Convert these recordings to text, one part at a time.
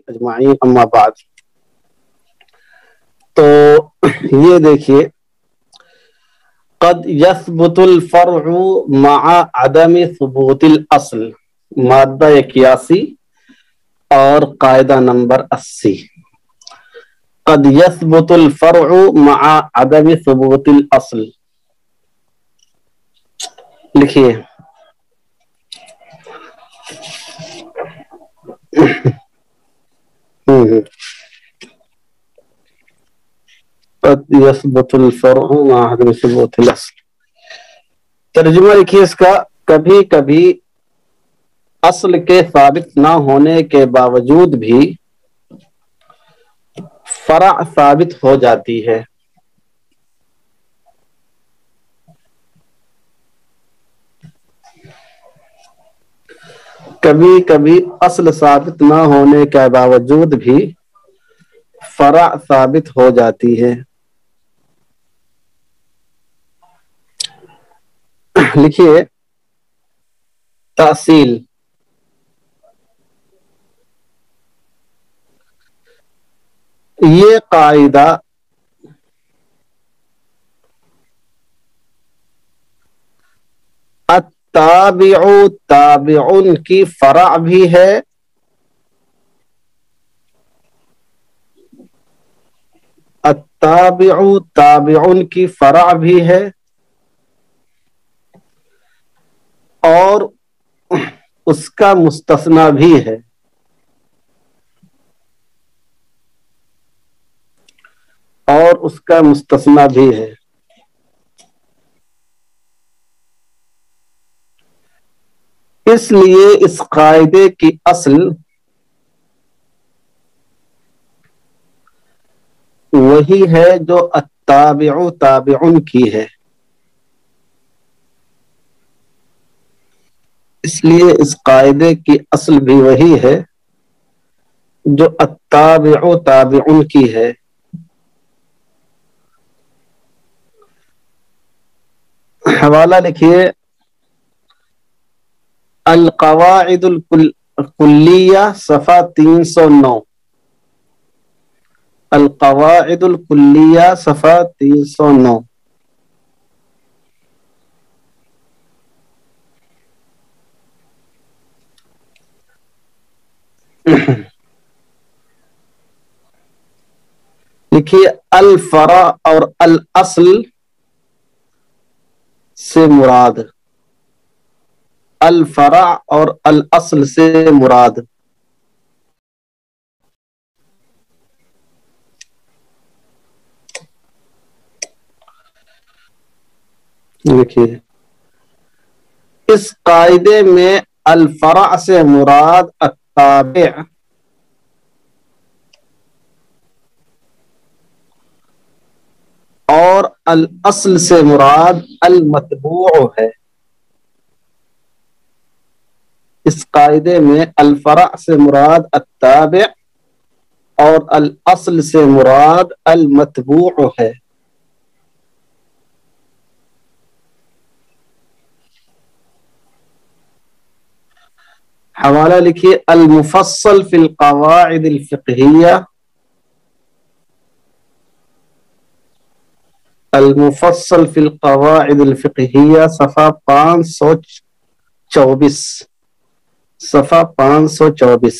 اجمعین اما بعد. تو یہ دیکھیے قد یثبت الفرع مع عدم ثبوت الاصل، مادہ 81 اور قاعدہ نمبر 80. قد یثبت الفرع مع عدم ثبوت الاصل. لکھیے قد یثبت الفرع مع عدم ثبوت الاصل. ترجمہ لکھیے اس کا، کبھی کبھی اصل کے ثابت نہ ہونے کے باوجود بھی فرع ثابت ہو جاتی ہے. کبھی کبھی اصل ثابت نہ ہونے کے باوجود بھی فرع ثابت ہو جاتی ہے. لکھیے تأصیل. یہ قاعدہ التابع تابع کی فرع بھی ہے التابع تابع کی فرع بھی ہے اور اس کا مستثنی بھی ہے. اور اس کا مستثنی بھی ہے. اس لیے اس قاعدے کی اصل وہی ہے جو التابع تابع کی ہے. اس لیے اس قاعدے کی اصل بھی وہی ہے جو التابع تابع کی ہے. حوالہ لکھیے القواعد الکلیہ صفحہ 309. القواعد الکلیہ صفحہ 309. لکھیے الفرع اور الاصل سے مراد، الفرع اور الاصل سے مراد دیکھیے اس قاعدے میں الفرع سے مراد التابع اور الاصل سے مراد المتبوع ہے. اس قاعدے میں الفرع سے مراد التابع اور الاصل سے مراد المتبوع ہے. حوالہ لکھیے المفصل فی القواعد الفقہیہ، المفصل فی القواعد الفقہیہ صفحہ 524. صفحہ 524.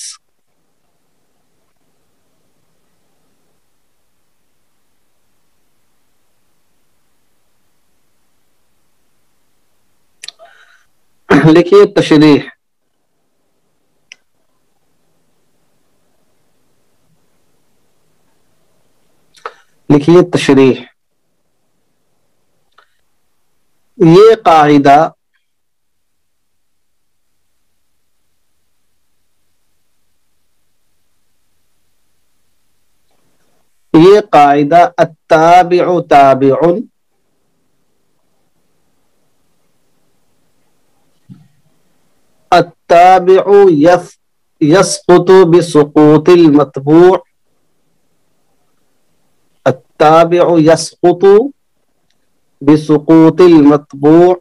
لکھیے تشریح. لکھیے تشریح. یہ قاعدہ التابع تابع التابع يسقط بسقوط المتبوع التابع يسقط بسقوط المتبوع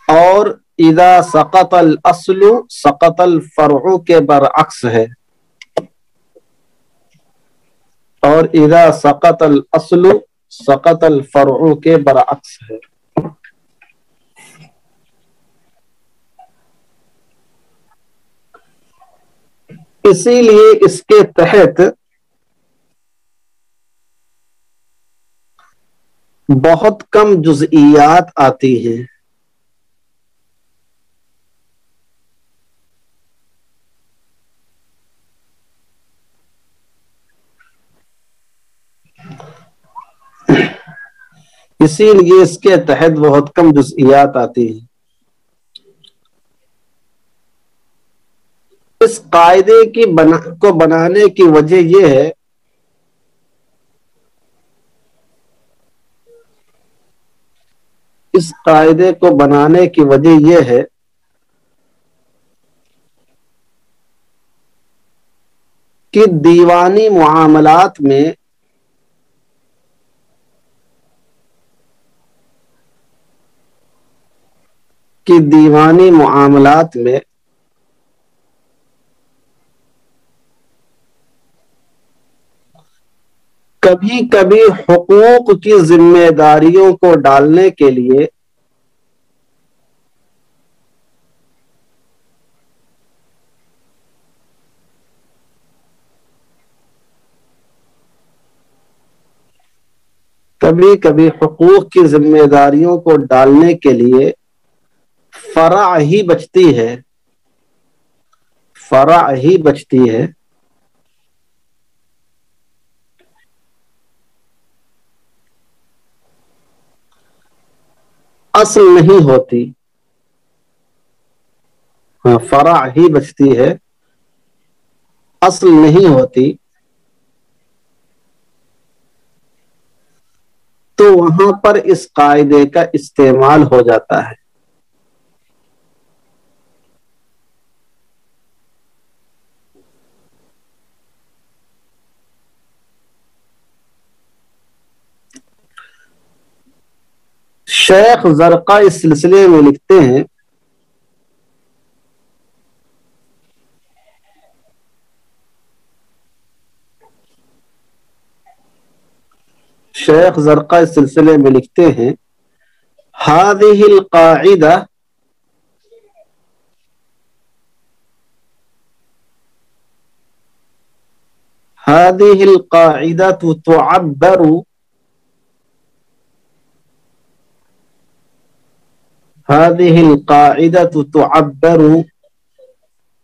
اور اذا سقط الاصل سقط الفرع کے برعکس ہے، اور اذا سقط الاصل سقط الفرع کے برعکس ہے۔ اسی لیے اس کے تحت بہت کم جزئیات آتی ہیں۔ اسی لیے اس کے تحت بہت کم جزئیات آتی ہیں۔ اس قاعدے کو بنانے کی وجہ یہ ہے اس قاعدے کو بنانے کی وجہ یہ ہے کہ دیوانی معاملات میں کبھی کبھی حقوق کی ذمہ داریوں کو ڈالنے کے لیے فرع ہی بچتی ہے اصل نہیں ہوتی۔ فرع ہی بچتی ہے، اصل نہیں ہوتی، تو وہاں پر اس قاعدے کا استعمال ہو جاتا ہے۔ شیخ زرقا اس سلسلے میں لکھتے ہیں هذه القاعدة تعبر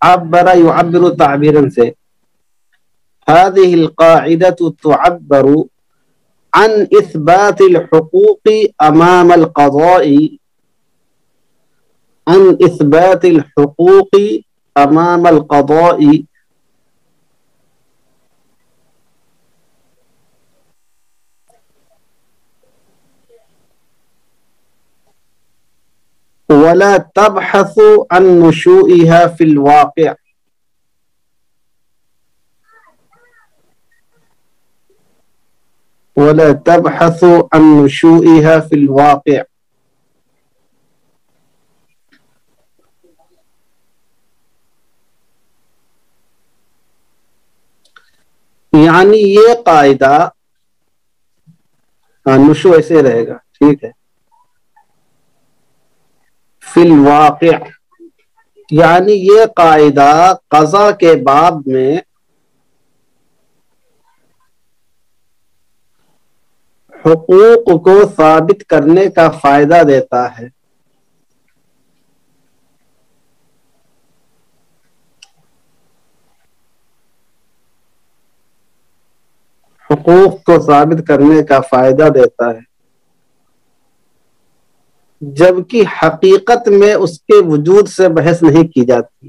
عبر يعبر تعبيرا سے هذه القاعدة تعبر عن إثبات الحقوق أمام القضاء ولا تبحث عن نشوئها في الواقع یعنی یہ قاعدہ نشو ایسے رہے گا، ٹھیک ہے، فی الواقع یعنی یہ قاعدہ قضا کے باب میں حقوق کو ثابت کرنے کا فائدہ دیتا ہے۔ حقوق کو ثابت کرنے کا فائدہ دیتا ہے، جبکہ حقیقت میں اس کے وجود سے بحث نہیں کی جاتی۔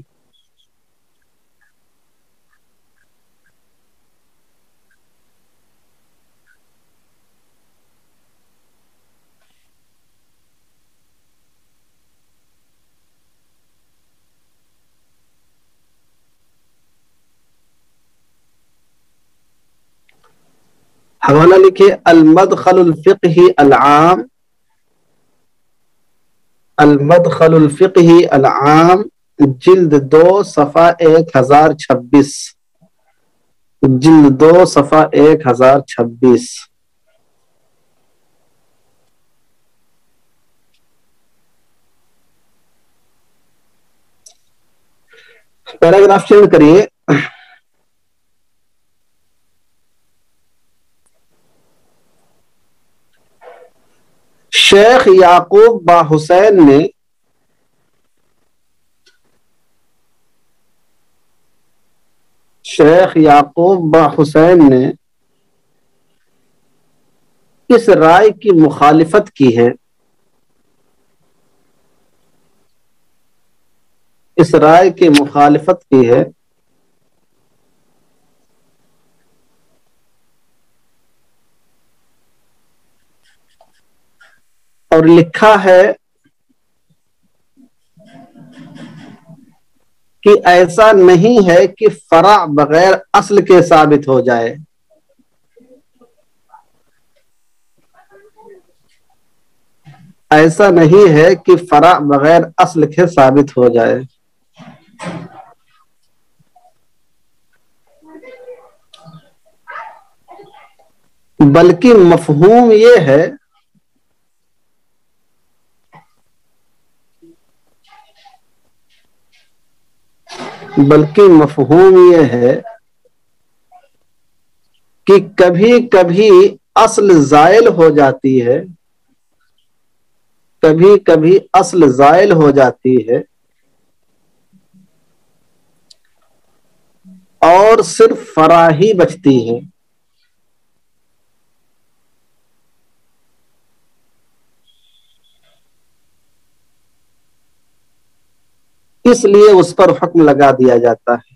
حوالہ لکھے المدخل الفقہی العام المدخل الفقہی العام جلد 2 صفحہ 1026 جلد 2 صفحہ 1026 پیراگراف چینج کریے. شیخ یعقوب با حسین نے اس رائے کی مخالفت کی ہے اور لکھا ہے کہ ایسا نہیں ہے کہ فرع بغیر اصل کے ثابت ہو جائے. ایسا نہیں ہے کہ فرع بغیر اصل کے ثابت ہو جائے. بلکہ مفہوم یہ ہے کہ کبھی کبھی اصل زائل ہو جاتی ہے اور صرف فرع ہی بچتی ہے. اس لیے اس پر حکم لگا دیا جاتا ہے.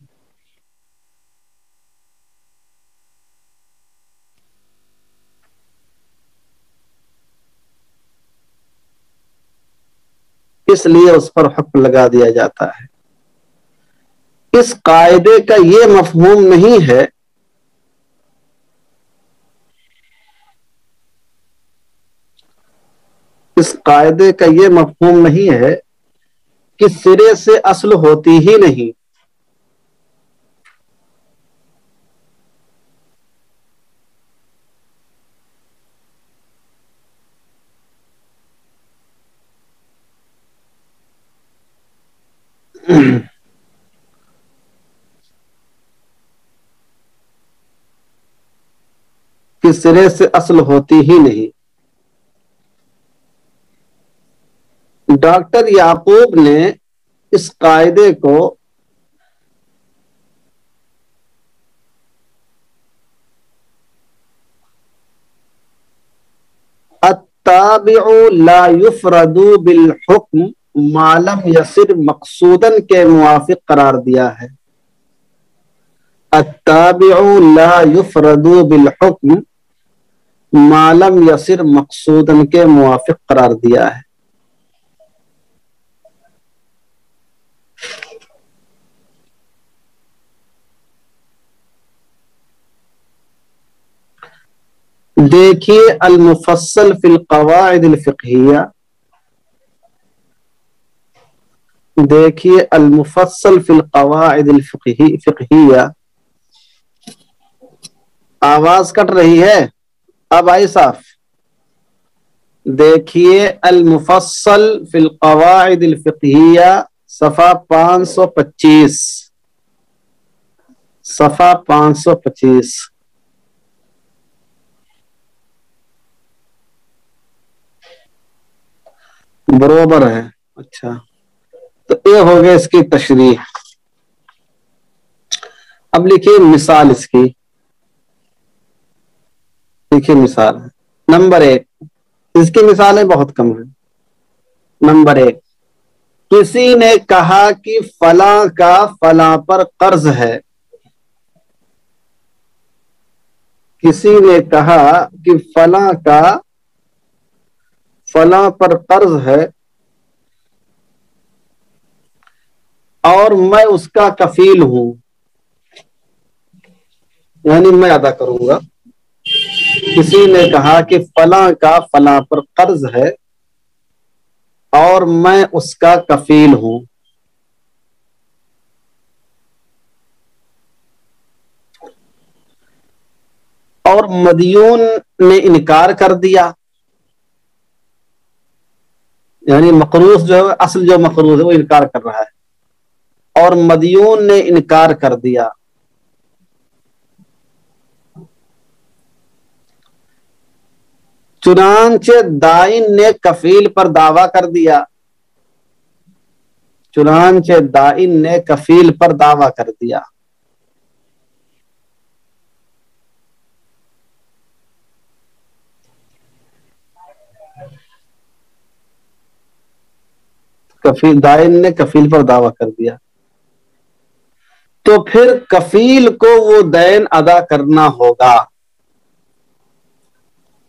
اس قاعدے کا یہ مفہوم نہیں ہے کہ سرے سے اصل ہوتی ہی نہیں. ڈاکٹر یعقوب نے اس قاعدے کو التابع لا يفرد بالحکم ما لم يصر مقصودا کے موافق قرار دیا ہے. التابع لا يفرد بالحکم ما لم يصر مقصودا کے موافق قرار دیا ہے. دیکھیے المفصل فی القواعد الفقہیہ. آواز کٹ رہی ہے، اب آئی صاف. دیکھیے المفصل فی القواعد الفقہیہ صفحہ 525 برابر ہے. اچھا، تو یہ ہو گیا اس کی تشریح. اب لکھیے مثال اس کی. دیکھیے مثال نمبر 1. اس کی مثالیں بہت کم ہیں. نمبر 1، کسی نے کہا کہ فلاں کا فلاں پر قرض ہے. کسی نے کہا کہ فلاں کا فلاں پر قرض ہے اور میں اس کا کفیل ہوں، یعنی میں ادا کروں گا. کسی نے کہا کہ فلاں کا فلاں پر قرض ہے اور میں اس کا کفیل ہوں. اور مدیون نے انکار کر دیا، یعنی مقروض جو ہے، اصل جو مقروض ہے وہ انکار کر رہا ہے، اور مدیون نے انکار کر دیا. چنانچہ دائن نے کفیل پر دعویٰ کر دیا، چنانچہ دائن نے کفیل پر دعویٰ کر دیا. دائن نے کفیل پر دعویٰ کر دیا، تو پھر کفیل کو وہ دین ادا کرنا ہوگا،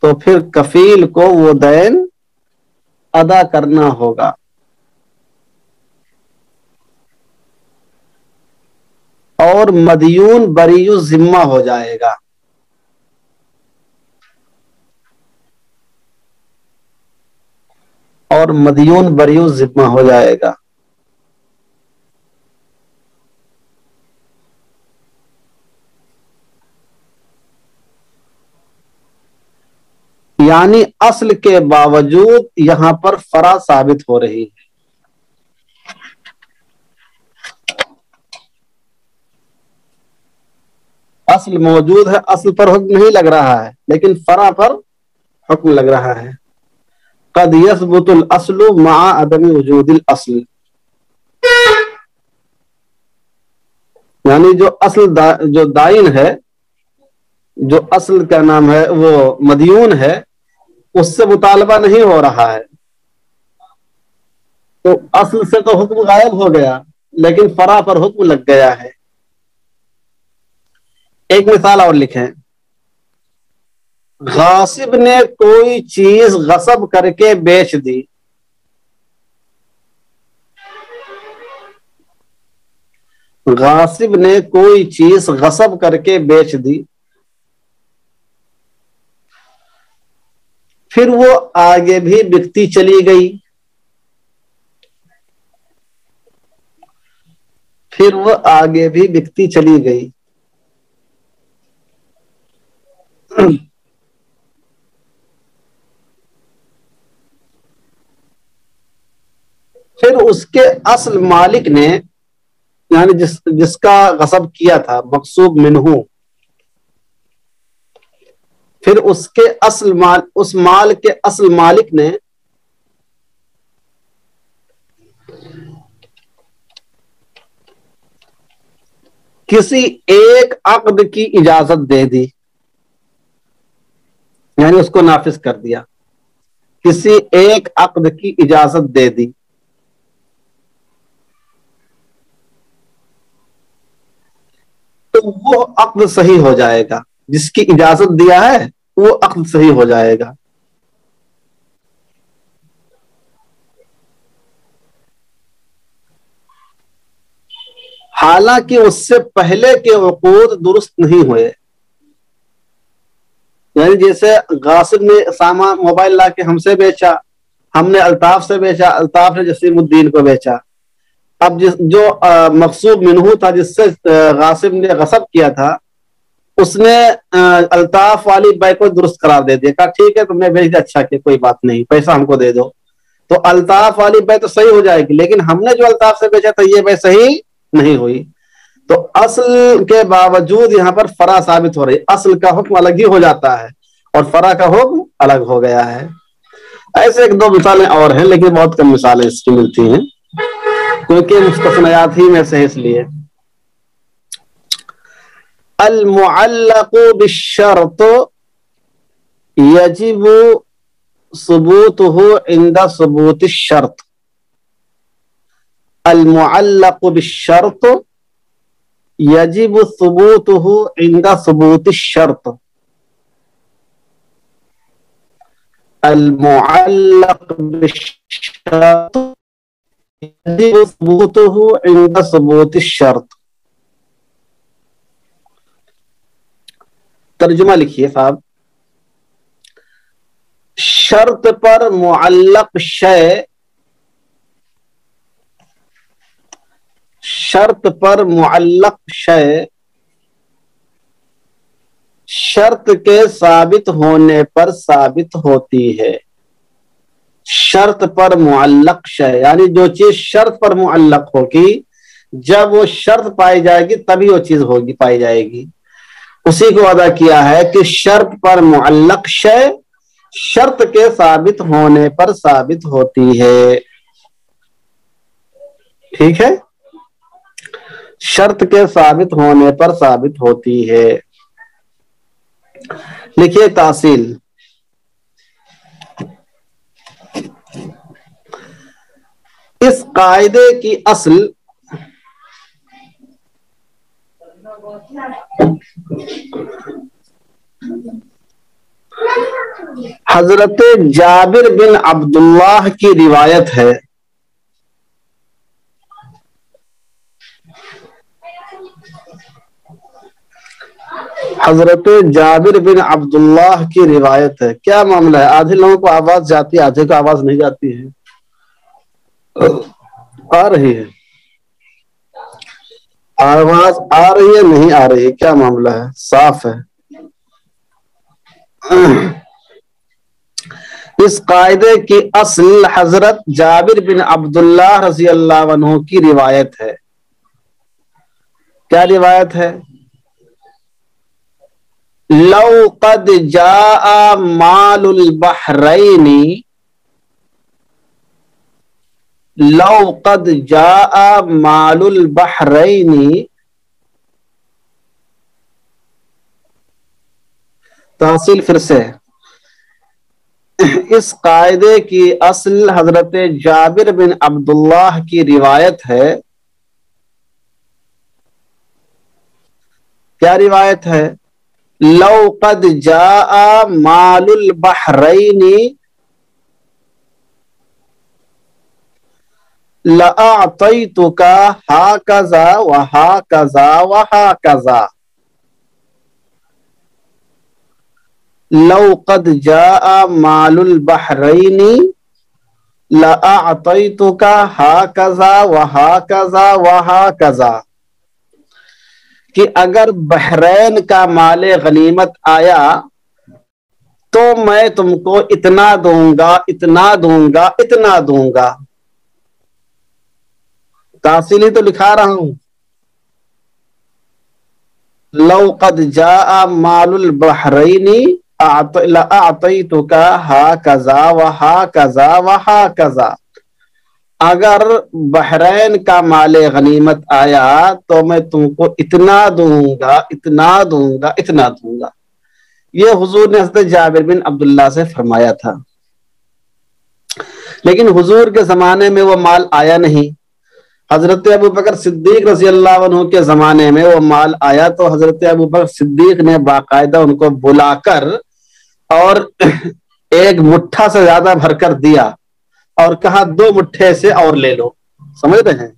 تو پھر کفیل کو وہ دین ادا کرنا ہوگا. اور مدیون بری الذمہ ہو جائے گا، اور مدیون بری الذمہ ہو جائے گا. یعنی اصل کے باوجود یہاں پر فرع ثابت ہو رہی ہے. اصل موجود ہے، اصل پر حکم نہیں لگ رہا ہے، لیکن فرع پر حکم لگ رہا ہے. قد يثبت الاصل مع عدم وجود الاصل، یعنی جو اصل جو دائن ہے، جو اصل کا نام ہے وہ مدیون ہے، اس سے مطالبہ نہیں ہو رہا ہے، تو اصل سے تو حکم غائب ہو گیا، لیکن فرع پر حکم لگ گیا ہے. ایک مثال اور لکھیں. غاصب نے کوئی چیز غصب کر کے بیچ دی، غاصب نے کوئی چیز غصب کر کے بیچ دی، پھر وہ آگے بھی بکتی چلی گئی، پھر وہ آگے بھی بکتی چلی گئی. پھر اس کے اصل مالک نے، یعنی جس کا غصب کیا تھا، مغصوب منہ، پھر اس کے اس مال کے اصل مالک نے کسی ایک عقد کی اجازت دے دی، یعنی اس کو نافذ کر دیا، کسی ایک عقد کی اجازت دے دی. تو وہ عقد صحیح ہو جائے گا، جس کی اجازت دیا ہے وہ عقد صحیح ہو جائے گا. حالانکہ اس سے پہلے کے عقود درست نہیں ہوئے. یعنی جیسے غاصب نے سامان موبائل لا کے ہم سے بیچا، ہم نے الطاف سے بیچا، الطاف نے جسیم الدین کو بیچا. اب جو مغصوب منہ تھا، جس سے غاصب نے غصب کیا تھا، اس نے الطاف والی بے کو درست قرار دے دیا، کہا ٹھیک ہے تم نے بیچ دیا، اچھا کہ کوئی بات نہیں، پیسہ ہم کو دے دو. تو الطاف والی بے تو صحیح ہو جائے گی، لیکن ہم نے جو الطاف سے بیچا تھا یہ بے صحیح نہیں ہوئی. تو اصل کے باوجود یہاں پر فرع ثابت ہو رہی، اصل کا حکم الگ ہی ہو جاتا ہے اور فرع کا حکم الگ ہو گیا ہے. ایسے ایک دو مثالیں اور ہیں، لیکن بہت کم مثالیں اس کی ملتی ہیں کیونکہ مستثنیات ہی میں سے، اس لیے. المعلق بالشرط یجب ثبوته عند ثبوت الشرط. المعلق بالشرط یجب ثبوته عند ثبوت الشرط. المعلق بالشرط یجب ثبوته عند ثبوت الشرط. ترجمہ لکھیے صاحب. شرط پر معلق شے شرط پر معلق شے شرط کے ثابت ہونے پر ثابت ہوتی ہے. شرط پر معلق شے یعنی جو چیز شرط پر معلق ہوگی، جب وہ شرط پائی جائے گی تبھی وہ چیز ہوگی پائی جائے گی. اسی کو ادا کیا ہے کہ شرط پر معلق شے شرط کے ثابت ہونے پر ثابت ہوتی ہے. ٹھیک ہے، شرط کے ثابت ہونے پر ثابت ہوتی ہے. لکھیے تحصیل. اس قاعدے کی اصل حضرت جابر بن عبداللہ کی روایت ہے. حضرت جابر بن عبداللہ کی روایت ہے. کیا معاملہ ہے؟ آدھے لوگوں کو آواز جاتی ہے، آدھے کو آواز نہیں جاتی ہے. آ رہی ہے آواز؟ آ رہی ہے نہیں آ رہی ہے؟ کیا معاملہ ہے؟ صاف ہے. اس قاعدے کی اصل حضرت جابر بن عبداللہ رضی اللہ عنہ کی روایت ہے. کیا روایت ہے؟ لو قد جاء مال البحرین لو قد جاء مال البحرین تحصیل پھر سے. اس قاعدے کی اصل حضرت جابر بن عبداللہ کی روایت ہے. کیا روایت ہے؟ لو قد جاء مال البحرین لأعطيتك هكذا وهكذا وهكذا. لو قد جاء مال البحرين لأعطيتك هكذا وهكذا وهكذا. کہ اگر بحرین کا مال غنیمت آیا تو میں تم کو اتنا دوں گا اتنا دوں گا اتنا دوں گا. تحصیلی تو لکھا رہا ہوں. لو قد جاء مال البحرین لأعطيتك هكذا وهكذا وهكذا. اگر بحرین کا مال غنیمت آیا تو میں تم کو اتنا دوں گا اتنا دوں گا اتنا دوں گا. یہ حضور نے حضرت جابر بن عبداللہ سے فرمایا تھا. لیکن حضور کے زمانے میں وہ مال آیا نہیں. حضرت ابو بکر صدیق رضی اللہ عنہ کے زمانے میں وہ مال آیا تو حضرت ابو بکر صدیق نے باقاعدہ ان کو بلا کر اور ایک مٹھا سے زیادہ بھر کر دیا اور کہا 2 مٹھے سے اور لے لو. سمجھ رہے ہیں؟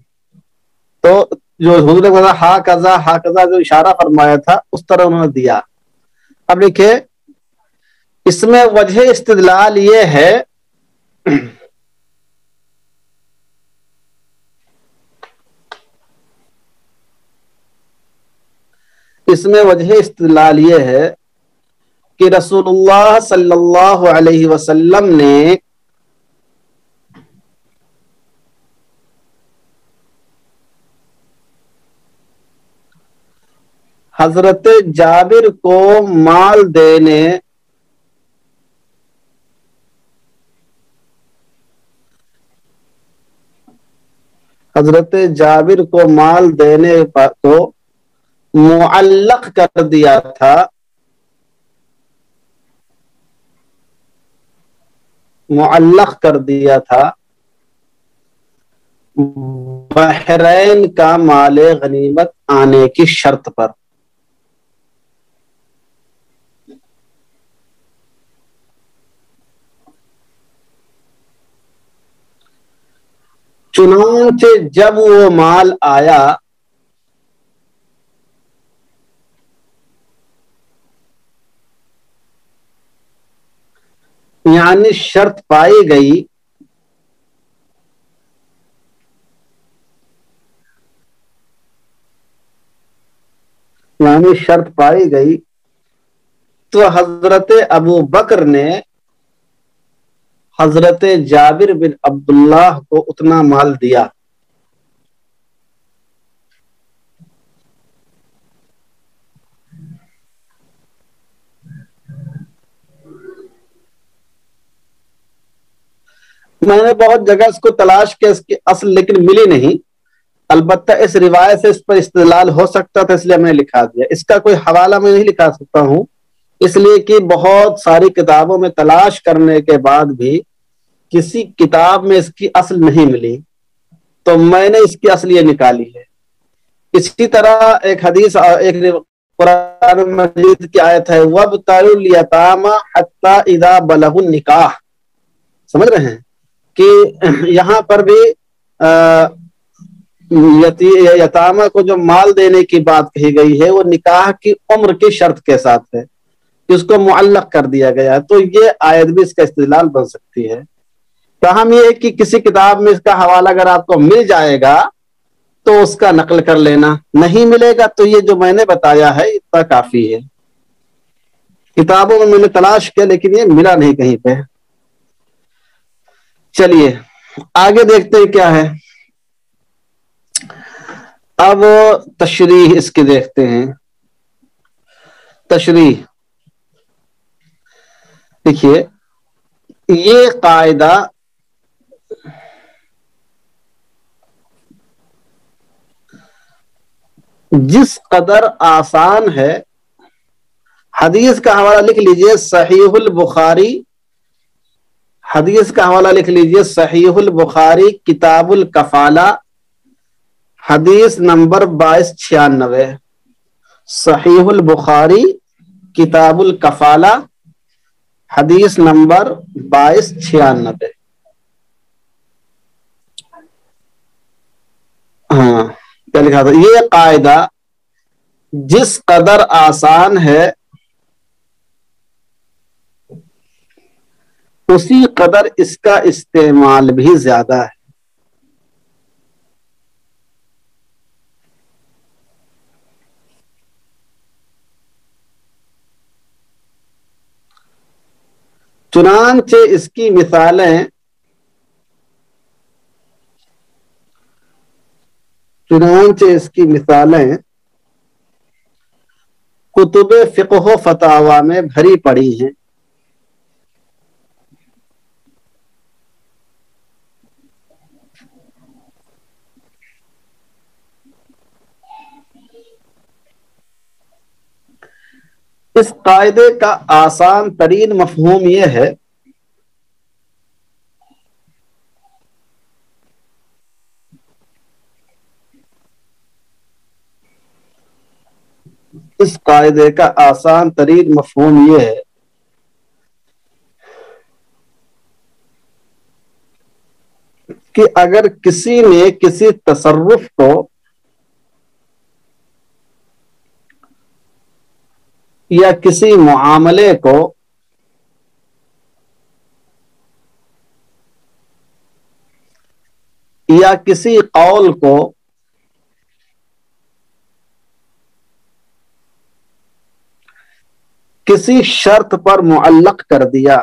تو جو حضور نے کہا ہا کذا جو اشارہ فرمایا تھا اس طرح انہوں نے دیا. اب دیکھیں اس میں وجہ استدلال یہ ہے کہ رسول اللہ صلی اللہ علیہ وسلم نے حضرت جابر کو مال دینے کو معلق کر دیا تھا بحرین کا مال غنیمت آنے کی شرط پر. چنانچہ جب وہ مال آیا یعنی شرط پائی گئی یعنی شرط پائی گئی تو حضرت ابو بکر نے حضرت جابر بن عبداللہ کو اتنا مال دیا. میں نے بہت جگہ اس کو تلاش کیا، اس کی اصل لیکن ملی نہیں. البتہ اس روایت سے اس پر استدلال ہو سکتا تھا، اس لیے میں نے لکھا دیا. اس کا کوئی حوالہ میں نہیں لکھا سکتا ہوں، اس لیے کہ بہت ساری کتابوں میں تلاش کرنے کے بعد بھی کسی کتاب میں اس کی اصل نہیں ملی، تو میں نے اس کی اصل یہ نکالی ہے. اسی طرح ایک حدیث، ایک قرآن مجید کی آیت ہے وَابْتَلُوا الْيَتَامَ حَتَّى إِذَا بَلَغُوا النِّكَاحَ. سمجھ رہے ہیں کہ یہاں پر بھی یتامہ کو جو مال دینے کی بات کہی گئی ہے وہ نکاح کی عمر کی شرط کے ساتھ ہے، اس کو معلق کر دیا گیا. تو یہ آیت بھی اس کا استدلال بن سکتی ہے. تاہم یہ ہے کہ کسی کتاب میں اس کا حوالہ اگر آپ کو مل جائے گا تو اس کا نقل کر لینا، نہیں ملے گا تو یہ جو میں نے بتایا ہے اتنا کافی ہے. کتابوں میں نے تلاش کیا لیکن یہ ملا نہیں کہیں پہ. چلیے آگے دیکھتے ہیں کیا ہے. اب تشریح اس کی دیکھتے ہیں. تشریح دیکھیے، یہ قاعدہ جس قدر آسان ہے، حدیث کا حوالہ لکھ لیجئے صحیح البخاری. حدیث کا حوالہ لکھ لیجئے صحیح البخاری کتاب الکفالہ حدیث نمبر 2296. صحیح البخاری کتاب الکفالہ حدیث نمبر 2296. ہاں کیا لکھا تھا؟ یہ قاعدہ جس قدر آسان ہے اسی قدر اس کا استعمال بھی زیادہ ہے. چنانچہ اس کی مثالیں کتب فقہ و فتاوی میں بھری پڑی ہیں. اس قاعدے کا آسان ترین مفہوم یہ ہے کہ اگر کسی نے کسی تصرف کو یا کسی معاملے کو یا کسی قول کو کسی شرط پر معلق کر دیا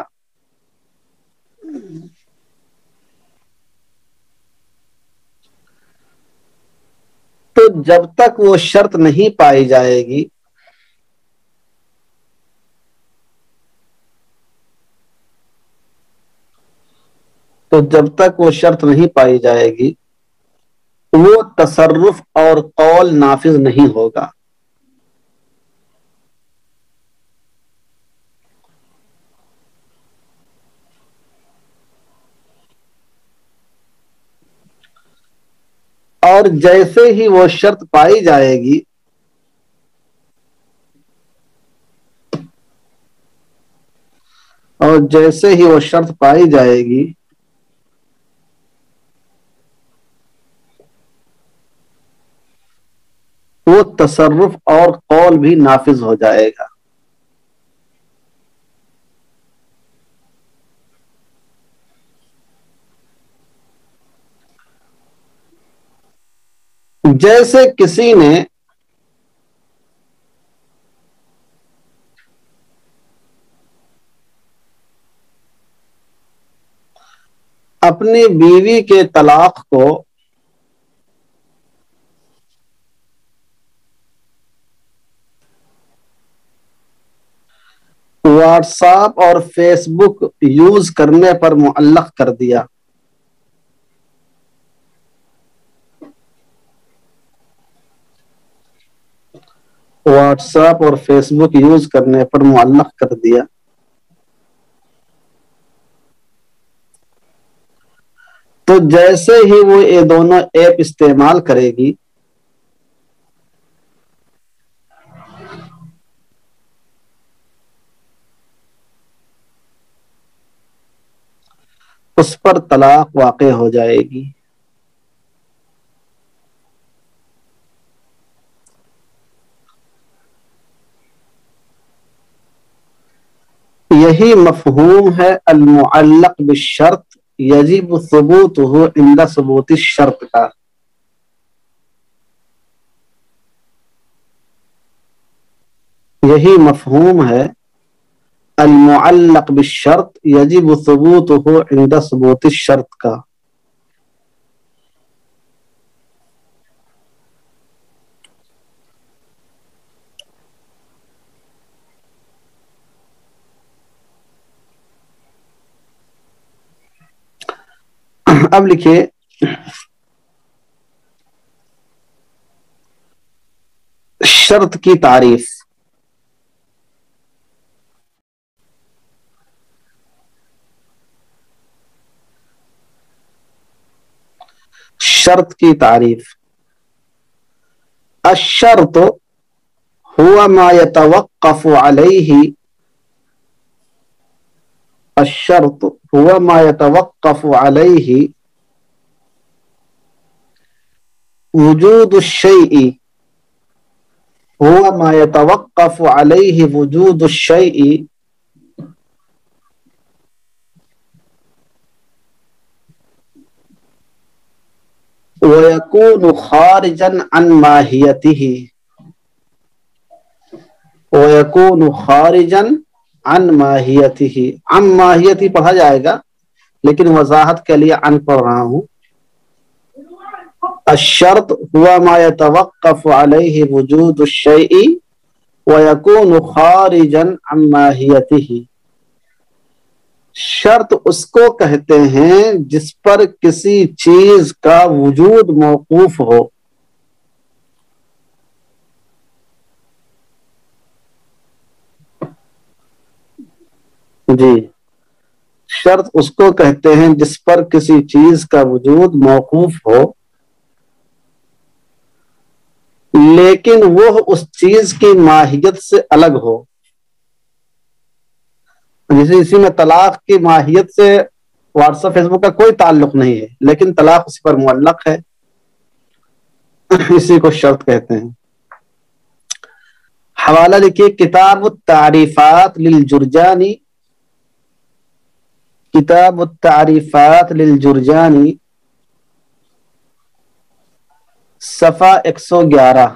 تو جب تک وہ شرط نہیں پائی جائے گی وہ تصرف اور قول نافذ نہیں ہوگا. اور جیسے ہی وہ شرط پائی جائے گی وہ تصرف اور قول بھی نافذ ہو جائے گا. جیسے کسی نے اپنی بیوی کے طلاق کو واٹس ایپ اور فیس بک یوز کرنے پر معلق کر دیا. واٹس ایپ اور فیس بک یوز کرنے پر معلق کر دیا. تو جیسے ہی وہ یہ دونوں ایپ استعمال کرے گی اس پر طلاق واقع ہو جائے گی. یہی مفہوم ہے المعلق بالشرط یجب ثبوتہ عند ثبوت الشرط کا. یہی مفہوم ہے المعلق بالشرط یجب ثبوتہ عند ثبوت الشرط کا. اب لکھیے شرط کی تعریف. شرط کی تعریف. الشرط هو ما يتوقف عليه الشرط هو ما يتوقف عليه وجود الشيء هو ما يتوقف عليه وجود الشيء ويكون خارجا عن ماهيته ويكون خارجا عن ماهيته. عن ماهيته پڑھا جائے گا لیکن وضاحت کے لیے عن پڑھ رہا ہوں. الشرط هو ما يتوقف عليه وجود الشيء ويكون خارجا عن ماهيته. شرط اس کو کہتے ہیں جس پر کسی چیز کا وجود موقوف ہو. جی شرط اس کو کہتے ہیں جس پر کسی چیز کا وجود موقوف ہو لیکن وہ اس چیز کی ماہیت سے الگ ہو. جیسے اسی میں طلاق کی ماہیت سے واٹس ایپ فیس بک کا کوئی تعلق نہیں ہے لیکن طلاق اس پر معلق ہے. اسی کو شرط کہتے ہیں. حوالہ لکھیے کتاب التعریفات للجرجانی. کتاب التعریفات للجرجانی صفحہ 111.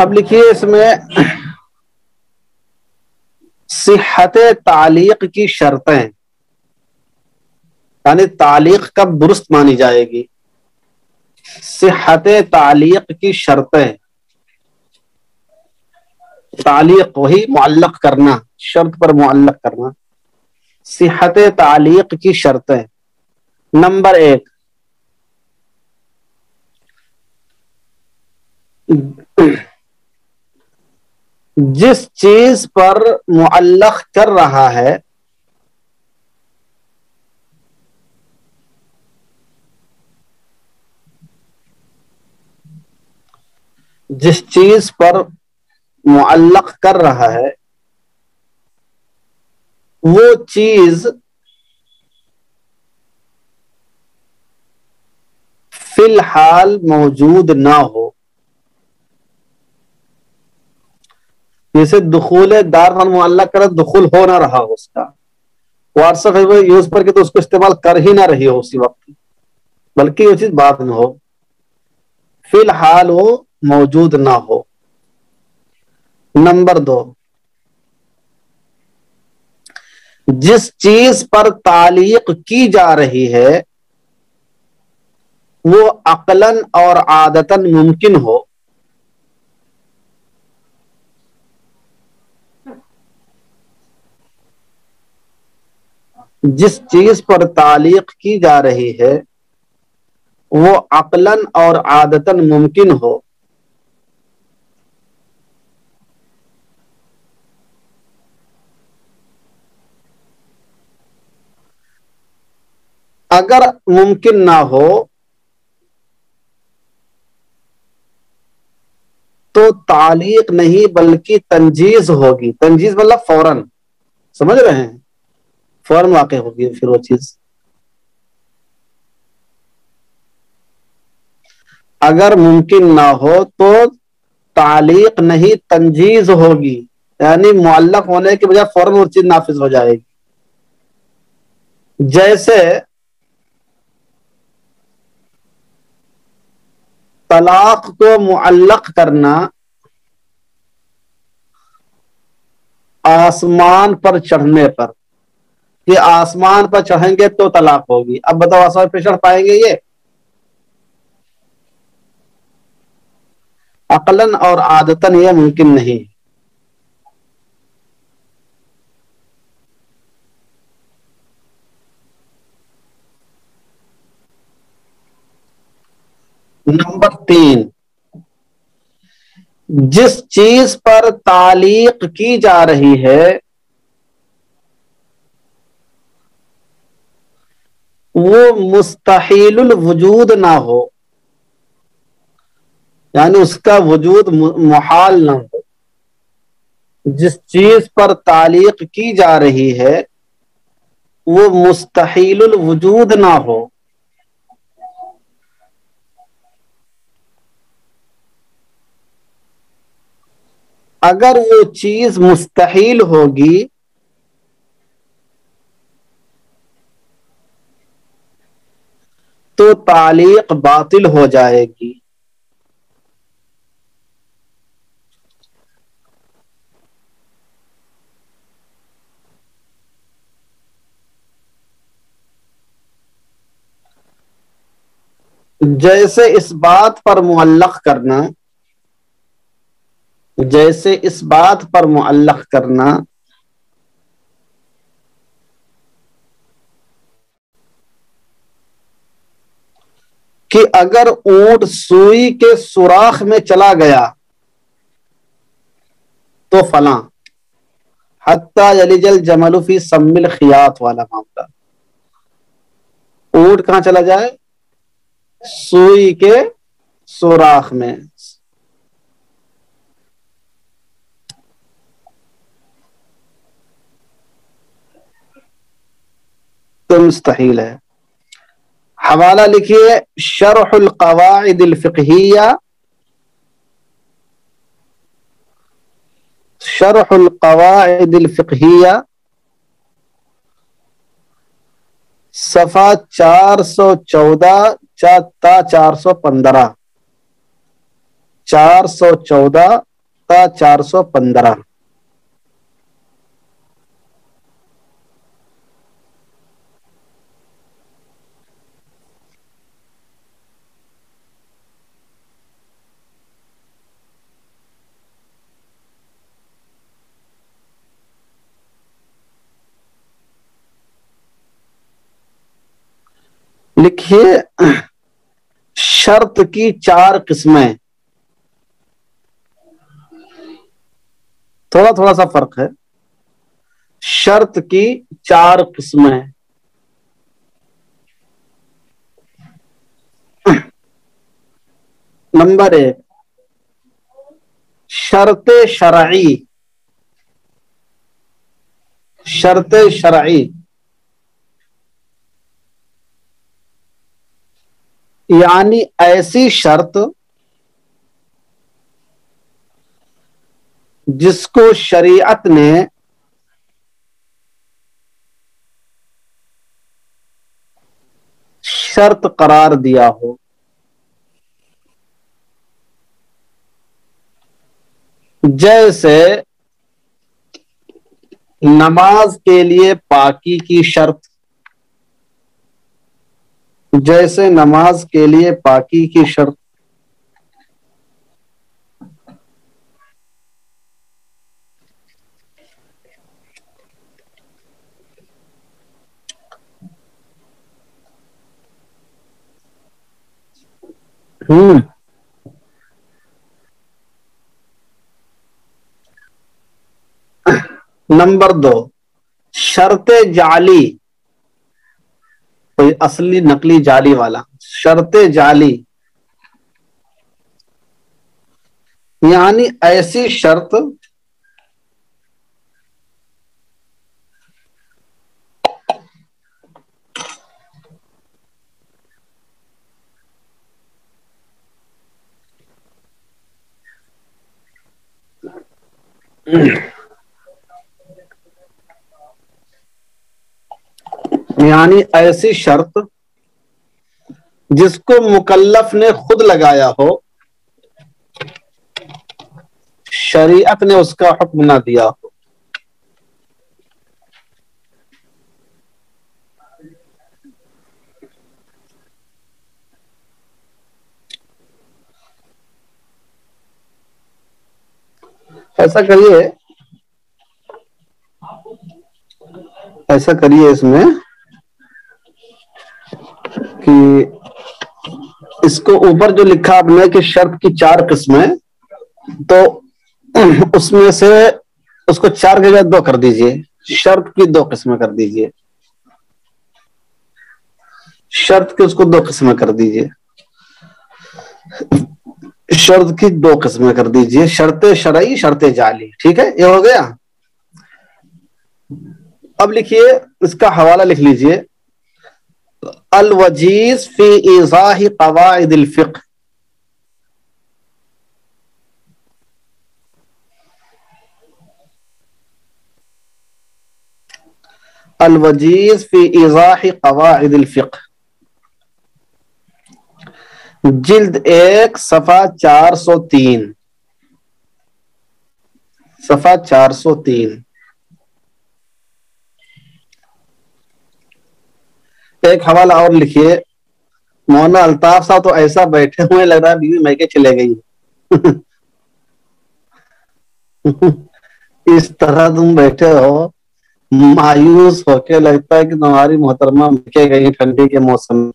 اب لکھیے اس میں صحت تعلیق کی شرطیں یعنی تعلیق کب درست مانی جائے گی. صحت تعلیق کی شرطیں. تعلیق وہی معلق کرنا شرط پر معلق کرنا. صحت تعلیق کی شرطیں. نمبر 1 جس چیز پر معلق کر رہا ہے جس چیز پر معلق کر رہا ہے وہ چیز فی الحال موجود نہ ہو. جیسے دخول دار معلق کر دخول ہو نہ رہا ہو اس کا، واٹس ایپ یوز پر کے تو اس کو استعمال کر ہی نہ رہی ہو اسی وقت، بلکہ وہ چیز بعد میں ہو، فی الحال وہ موجود نہ ہو۔ نمبر 2، جس چیز پر تعلیق کی جا رہی ہے وہ عقلاً اور عادتاً ممکن ہو۔ جس چیز پر تعلیق کی جا رہی ہے وہ عقلاً اور عادتاً ممکن ہو۔ اگر ممکن نہ ہو تو تعلیق نہیں بلکہ تنجیز ہوگی، تنجیز مطلب فوراً، سمجھ رہے ہیں، فوراً واقع ہوگی پھر وہ چیز۔ اگر ممکن نہ ہو تو تعلیق نہیں تنجیز ہوگی، یعنی معلق ہونے کے بجائے فوراً وہ چیز نافذ ہو جائے گی۔ جیسے طلاق کو معلق کرنا آسمان پر چڑھنے پر، کہ آسمان پر چڑھیں گے تو طلاق ہوگی، اب بتاؤ آسمان پہ چڑھ پائیں گے یہ؟ عقلاً اور عادتاً یہ ممکن نہیں۔ نمبر 3، جس چیز پر تعلیق کی جا رہی ہے وہ مستحیل الوجود نہ ہو، یعنی اس کا وجود محال نہ ہو۔ جس چیز پر تعلیق کی جا رہی ہے وہ مستحیل الوجود نہ ہو۔ اگر وہ چیز مستحیل ہوگی تو تعلیق باطل ہو جائے گی۔ جیسے اس بات پر معلق کرنا، جیسے اس بات پر معلق کرنا کہ اگر اونٹ سوئی کے سوراخ میں چلا گیا تو فلاں، حتی یلج الجمل فی سم الخیاط والا معاملہ، اونٹ کہاں چلا جائے؟ سوئی کے سوراخ میں، تو مستحیل ہے۔ حوالہ لکھیے شرح القواعد الفقہیہ، شرح القواعد الفقہیہ، صفحہ 414 تا 415، 414 تا 415۔ لکھیے شرط کی 4 قسمیں، تھوڑا تھوڑا سا فرق ہے۔ شرط کی 4 قسمیں، نمبر 1، شرط شرعی، شرط شرعی یعنی ایسی شرط جس کو شریعت نے شرط قرار دیا ہو، جیسے نماز کے لیے پاکی کی شرط، جیسے نماز کے لیے پاکی کی شرط، نمبر 2، شرط جعلی، کوئی اصلی نقلی جعلی والا، شرط جعلی یعنی ایسی شرط یعنی ایسی شرط جس کو مکلف نے خود لگایا ہو، شریعت نے اس کا حکم نہ دیا ہو۔ ایسا کریے اس میں کہ اس کو اوپر جو لکھا آپ نے کہ شرط کی 4 قسمیں، تو اس میں سے اس کو 4 کے جگہ 2 کر دیجئے، شرط کی 2 قسمیں کر دیجئے، شرط کی اس کو 2 قسمیں کر دیجئے، شرط کی 2 قسمیں کر دیجئے، شرط شرعی، شرط جعلی۔ ٹھیک ہے، یہ ہو گیا۔ اب لکھیے، اس کا حوالہ لکھ لیجئے، الوجیز فی ایضاح قواعد الفقہ، الوجیز فی ایضاح قواعد الفقہ، جلد 1 صفحہ 403، صفحہ 403۔ ایک حوالہ اور لکھیے، مولانا الطاف صاحب تو ایسا بیٹھے ہوئے لگ رہا ہے بیوی میکے چلے گئی۔ اس طرح تم بیٹھے ہو مایوس ہو کے، لگتا ہے کہ تمہاری محترمہ میکے گئی ٹھنڈی کے موسم میں،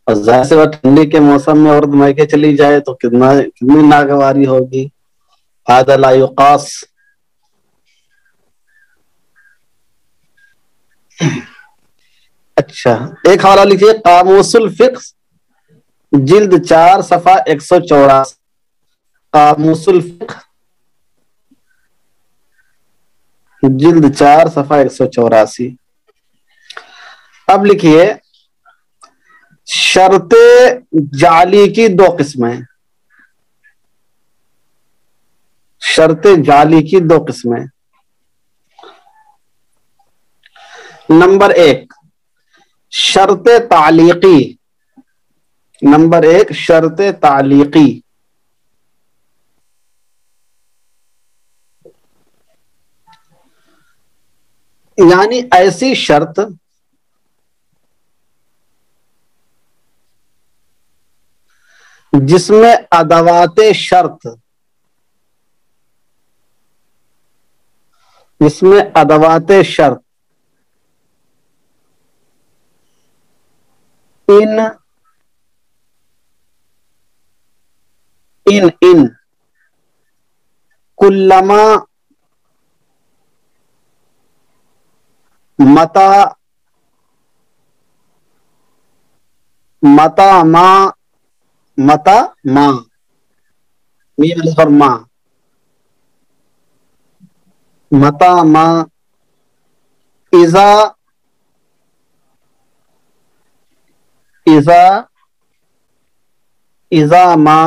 اور ظاہر سے بات ٹھنڈی کے موسم میں عورت میکے چلی جائے تو کتنی ناگواری ہوگی۔ هذا لا يقاس۔ اچھا، ایک حوالہ لکھیے، قاموس الفقہ، جلد 4 صفحہ 184، قاموس الفقہ، جلد 4 صفحہ 184۔ اب لکھیے، شرط جعلی کی 2 قسمیں، شرط جعلی کی 2 قسمیں۔ نمبر 1، شرط تعلیقی، نمبر 1 شرط تعلیقی، یعنی ایسی شرط جس میں ادوات شرط، جس میں ادوات شرط ان کلما متا ما میم الف اور ما، متا ما، اذا ما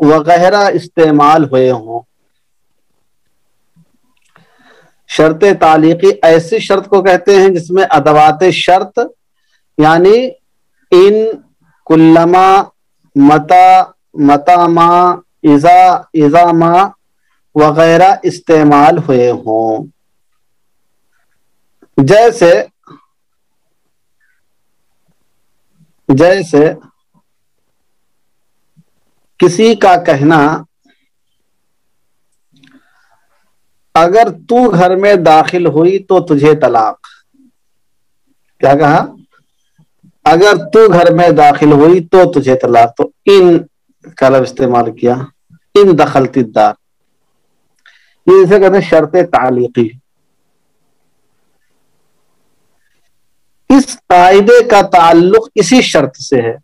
وغیرہ استعمال ہوئے ہوں. شرط تعلیقی ایسی شرط کو کہتے ہیں جس میں ادوات شرط یعنی ان، کلما، متا، متاما، اذا ما وغیرہ استعمال ہوئے ہوں. جیسے کسی کا کہنا اگر تو گھر میں داخل ہوئی تو تجھے طلاق. کیا کہا؟ اگر تو گھر میں داخل ہوئی تو تجھے طلاق. تو ان کا لفظ استعمال کیا، ان دخلت الدار. یہ اسے کہتے ہیں شرط تعلیقی. اس قاعدے کا تعلق اسی شرط سے ہے،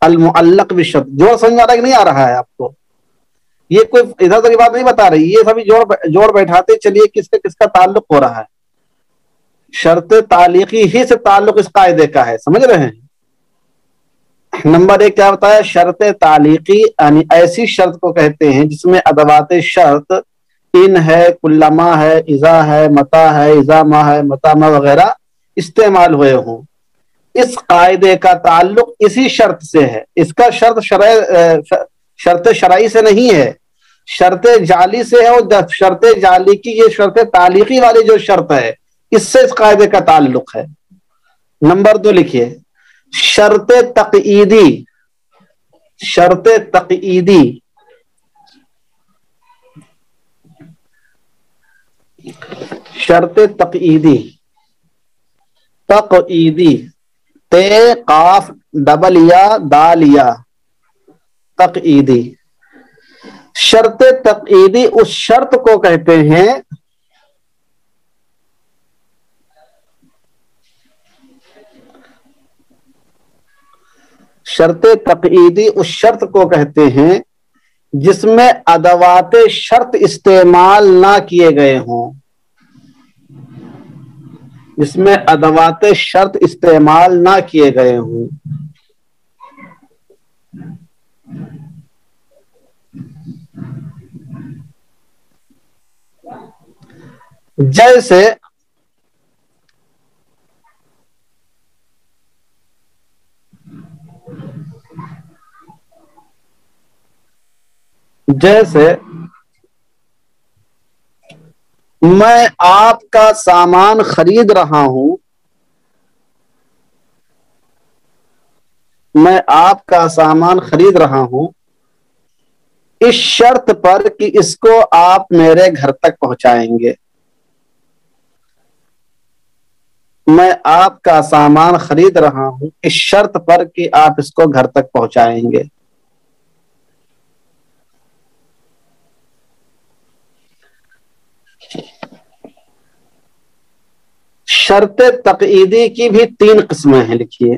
المعلق بالشرط. جوڑ سمجھ میں آ رہا ہے کہ نہیں آ رہا ہے آپ کو؟ یہ کوئی ادھر ادھر کی بات نہیں بتا رہی، یہ سبھی جوڑ بیٹھاتے چلیے کس سے کس کا تعلق ہو رہا ہے. شرط تعلیقی ہی سے تعلق اس قاعدے کا ہے، سمجھ رہے ہیں؟ نمبر 1 کیا بتایا؟ شرط تعلیقی یعنی ایسی شرط کو کہتے ہیں جس میں ادوات شرط ان ہے، کلما ہے، اذا ہے، متا ہے، اذا ما ہے، متا ما وغیرہ استعمال ہوئے ہوں. اس قاعدے کا تعلق اسی شرط سے ہے. اس کا شرط شرعی سے نہیں ہے، شرط جعلی سے ہے. اور شرط جعلی کی یہ شرط تعلیقی والی جو شرط ہے اس سے اس قاعدے کا تعلق ہے. نمبر 2 لکھیے، شرط تقییدی. شرط تقییدی شرط تقییدی تقییدی تے قاف ڈبل یا دال یا تقییدی. شرط تقییدی اس شرط کو کہتے ہیں شرط تقییدی اس شرط کو کہتے ہیں جس میں ادوات شرط استعمال نہ کیے گئے ہوں. جس میں ادوات شرط استعمال نہ کیے گئے ہوں. جیسے میں آپ کا سامان خرید رہا ہوں. میں آپ کا سامان خرید رہا ہوں اس شرط پر کہ اس کو آپ میرے گھر تک پہنچائیں گے. میں آپ کا سامان خرید رہا ہوں اس شرط پر کہ آپ اس کو گھر تک پہنچائیں گے. شرط تقییدی کی بھی 3 قسمیں ہیں، لکھیے.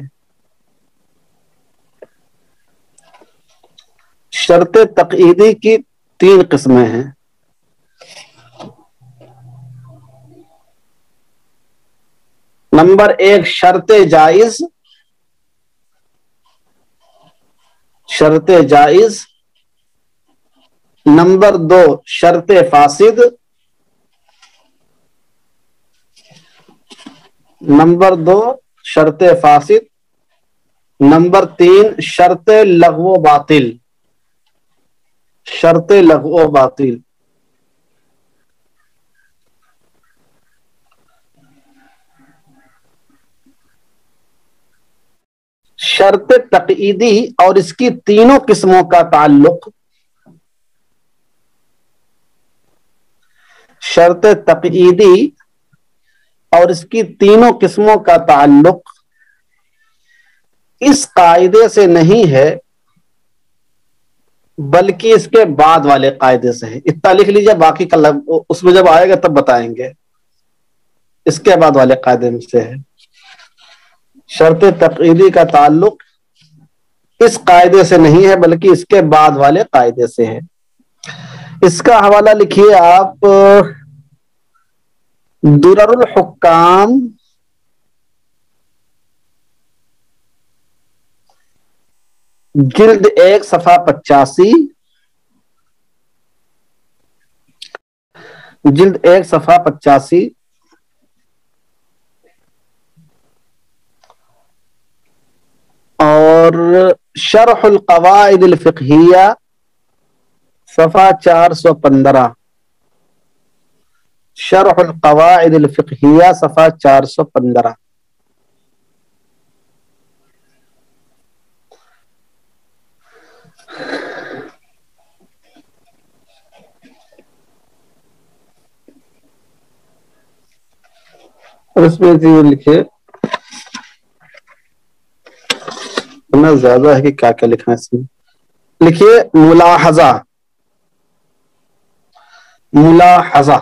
شرط تقییدی کی 3 قسمیں ہیں. نمبر 1 شرط جائز. شرط جائز. نمبر 2 شرط فاسد. نمبر 2 شرط فاسد. نمبر 3 شرط لغو باطل. شرط لغو باطل. شرط تقییدی اور اس کی تینوں قسموں کا تعلق شرط تقییدی اور اس کی تینوں قسموں کا تعلق اس قاعدے سے نہیں ہے بلکہ اس کے بعد والے قاعدے سے ہے. اتنا لکھ لیجیے، باقی کا اس میں جب آئے گا تب بتائیں گے. اس کے بعد والے قاعدے سے ہے. شرط تقییدی کا تعلق اس قاعدے سے نہیں ہے بلکہ اس کے بعد والے قاعدے سے ہے. اس کا حوالہ لکھیے آپ، درر الحکام جلد 1 صفحہ 85، جلد 1 صفحہ 85، اور شرح القواعد الفقہیہ صفحہ 415، شرح القواعد الفقہیہ صفحہ 415۔ اور اس میں لکھے اتنا زیادہ ہے کہ کیا کیا لکھنا ہے اس میں، لکھیے ملاحظہ، ملاحظہ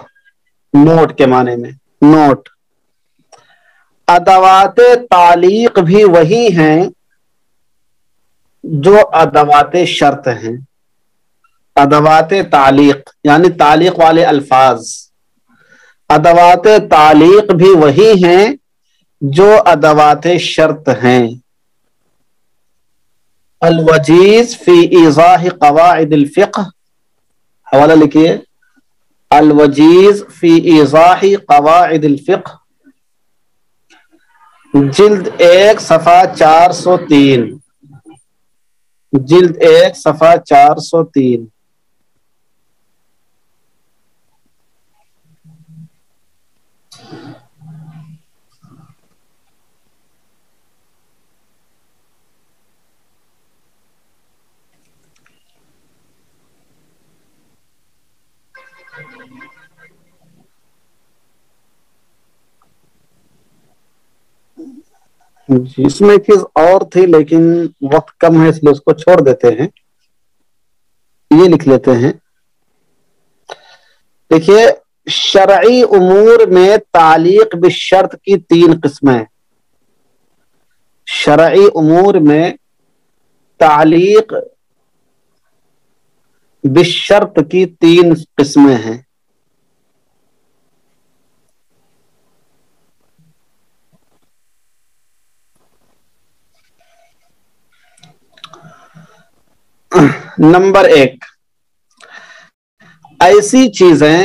نوٹ کے معنی میں، نوٹ۔ ادوات تعلیق بھی وہی ہیں جو ادوات شرط ہیں۔ ادوات تعلیق یعنی تعلیق والے الفاظ، ادوات تعلیق بھی وہی ہیں جو ادوات شرط ہیں۔ الوجیز فی ایضاح قواعد الفقہ، حوالہ لکھیے، الوجیز فی ایضاح قواعد الفقہ، جلد 1 صفحہ 403، جلد 1 صفحہ 403۔ جی اس میں ایک چیز اور تھی لیکن وقت کم ہے اس لیے اس کو چھوڑ دیتے ہیں، یہ لکھ لیتے ہیں۔ دیکھیے شرعی امور میں تعلیق بالشرط کی 3 قسمیں، شرعی امور میں تعلیق بالشرط کی 3 قسمیں ہیں۔ نمبر 1، ایسی چیزیں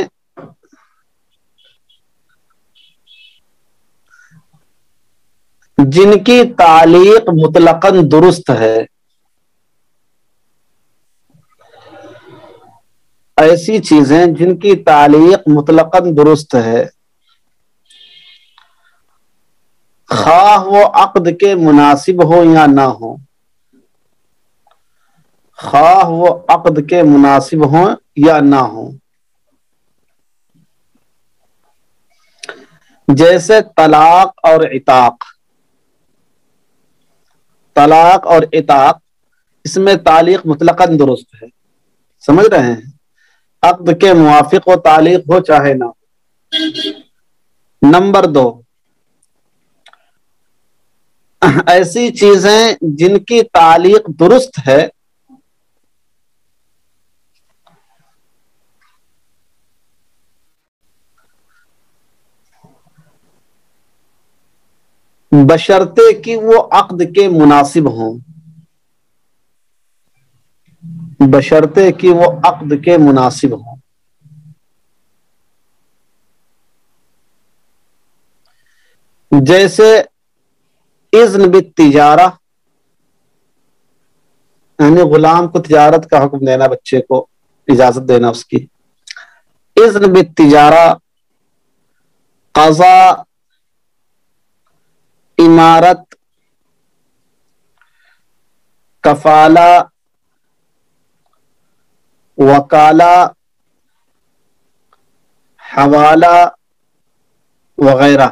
جن کی تعلیق مطلقاً درست ہے، ایسی چیزیں جن کی تعلیق مطلقاً درست ہے، خواہ وہ عقد کے مناسب ہو یا نہ ہو، خواہ وہ عقد کے مناسب ہوں یا نہ ہوں، جیسے طلاق اور عتاق۔ طلاق اور عتاق اس میں تعلیق مطلقاً درست ہے، سمجھ رہے ہیں، عقد کے موافق و تعلیق ہو چاہے نہ ہو۔ نمبر 2، ایسی چیزیں جن کی تعلیق درست ہے بشرطے کہ وہ عقد کے مناسب ہوں، بشرطے کہ وہ عقد کے مناسب ہوں، جیسے اذن بالتجارہ، یعنی غلام کو تجارت کا حکم دینا، بچے کو اجازت دینا اس کی، اذن بالتجارہ، قضا، امارت، کفالہ، وکالہ، حوالہ وغیرہ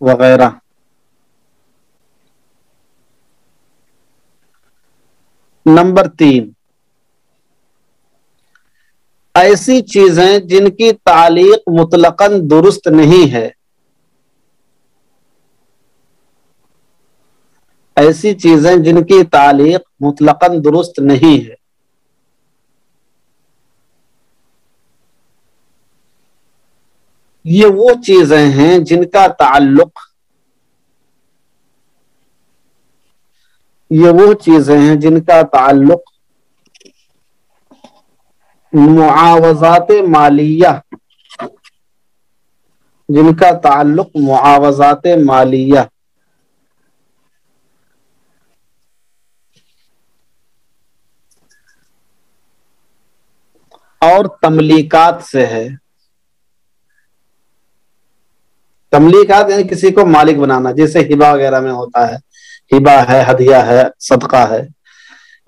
وغیرہ۔ نمبر 3، ایسی چیزیں جن کی تعلیق مطلقاً درست نہیں ہے، ایسی چیزیں جن کی تعلیق مطلقاً درست نہیں ہے، یہ وہ چیزیں ہیں جن کا تعلق یہ وہ چیزیں ہیں جن کا تعلق معاوضات مالیہ، جن کا تعلق معاوضات مالیہ اور تملیکات سے ہے۔ تملیکات یعنی کسی کو مالک بنانا، جیسے ہبہ وغیرہ میں ہوتا ہے، ہبہ ہے، ہدیہ ہے، صدقہ ہے۔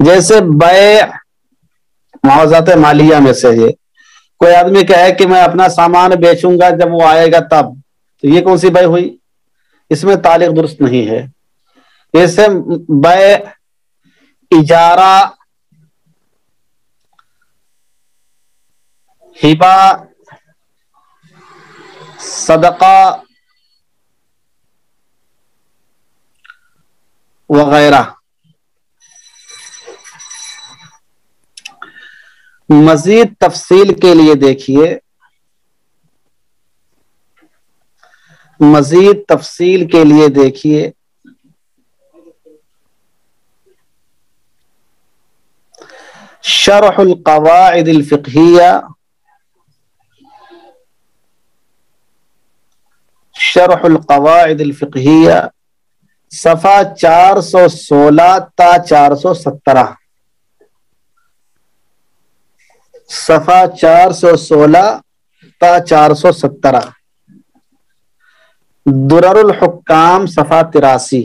جیسے بیع معاوضات مالیہ میں سے یہ کوئی آدمی کہے کہ میں اپنا سامان بیچوں گا جب وہ آئے گا تب، تو یہ کون سی بیع ہوئی؟ اس میں تعلق درست نہیں ہے۔ جیسے بیع، اجارہ، ہبہ، صدقہ وغیرہ۔ مزید تفصیل کے لیے دیکھیے، مزید تفصیل کے لیے دیکھیے شرح القواعد الفقہیہ، شرح القواعد الفقہیہ، صفحہ 416 تا 417، صفحہ 416 تا 417، درر الحکام صفحہ 83۔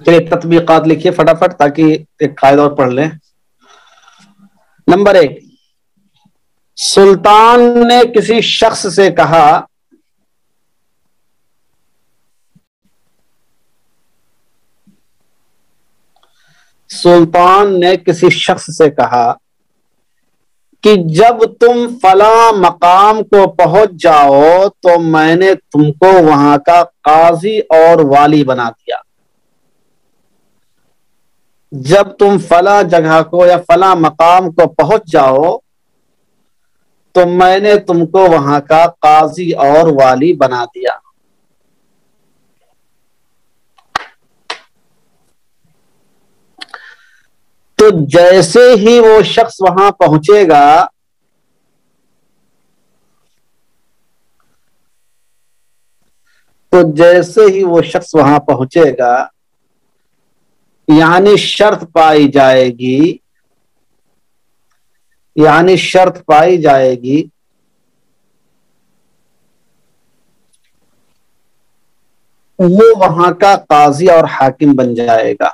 چلیے تطبیقات لکھیے فٹافٹ تاکہ ایک قاعدہ اور پڑھ لیں۔ نمبر 1، سلطان نے کسی شخص سے کہا سلطان نے کسی شخص سے کہا کہ جب تم فلاں مقام کو پہنچ جاؤ تو میں نے تم کو وہاں کا قاضی اور والی بنا دیا۔ جب تم فلاں جگہ کو یا فلاں مقام کو پہنچ جاؤ تو میں نے تم کو وہاں کا قاضی اور والی بنا دیا۔ تو جیسے ہی وہ شخص وہاں پہنچے گا یعنی شرط پائی جائے گی، یعنی شرط پائی جائے گی وہ وہاں کا قاضی اور حاکم بن جائے گا،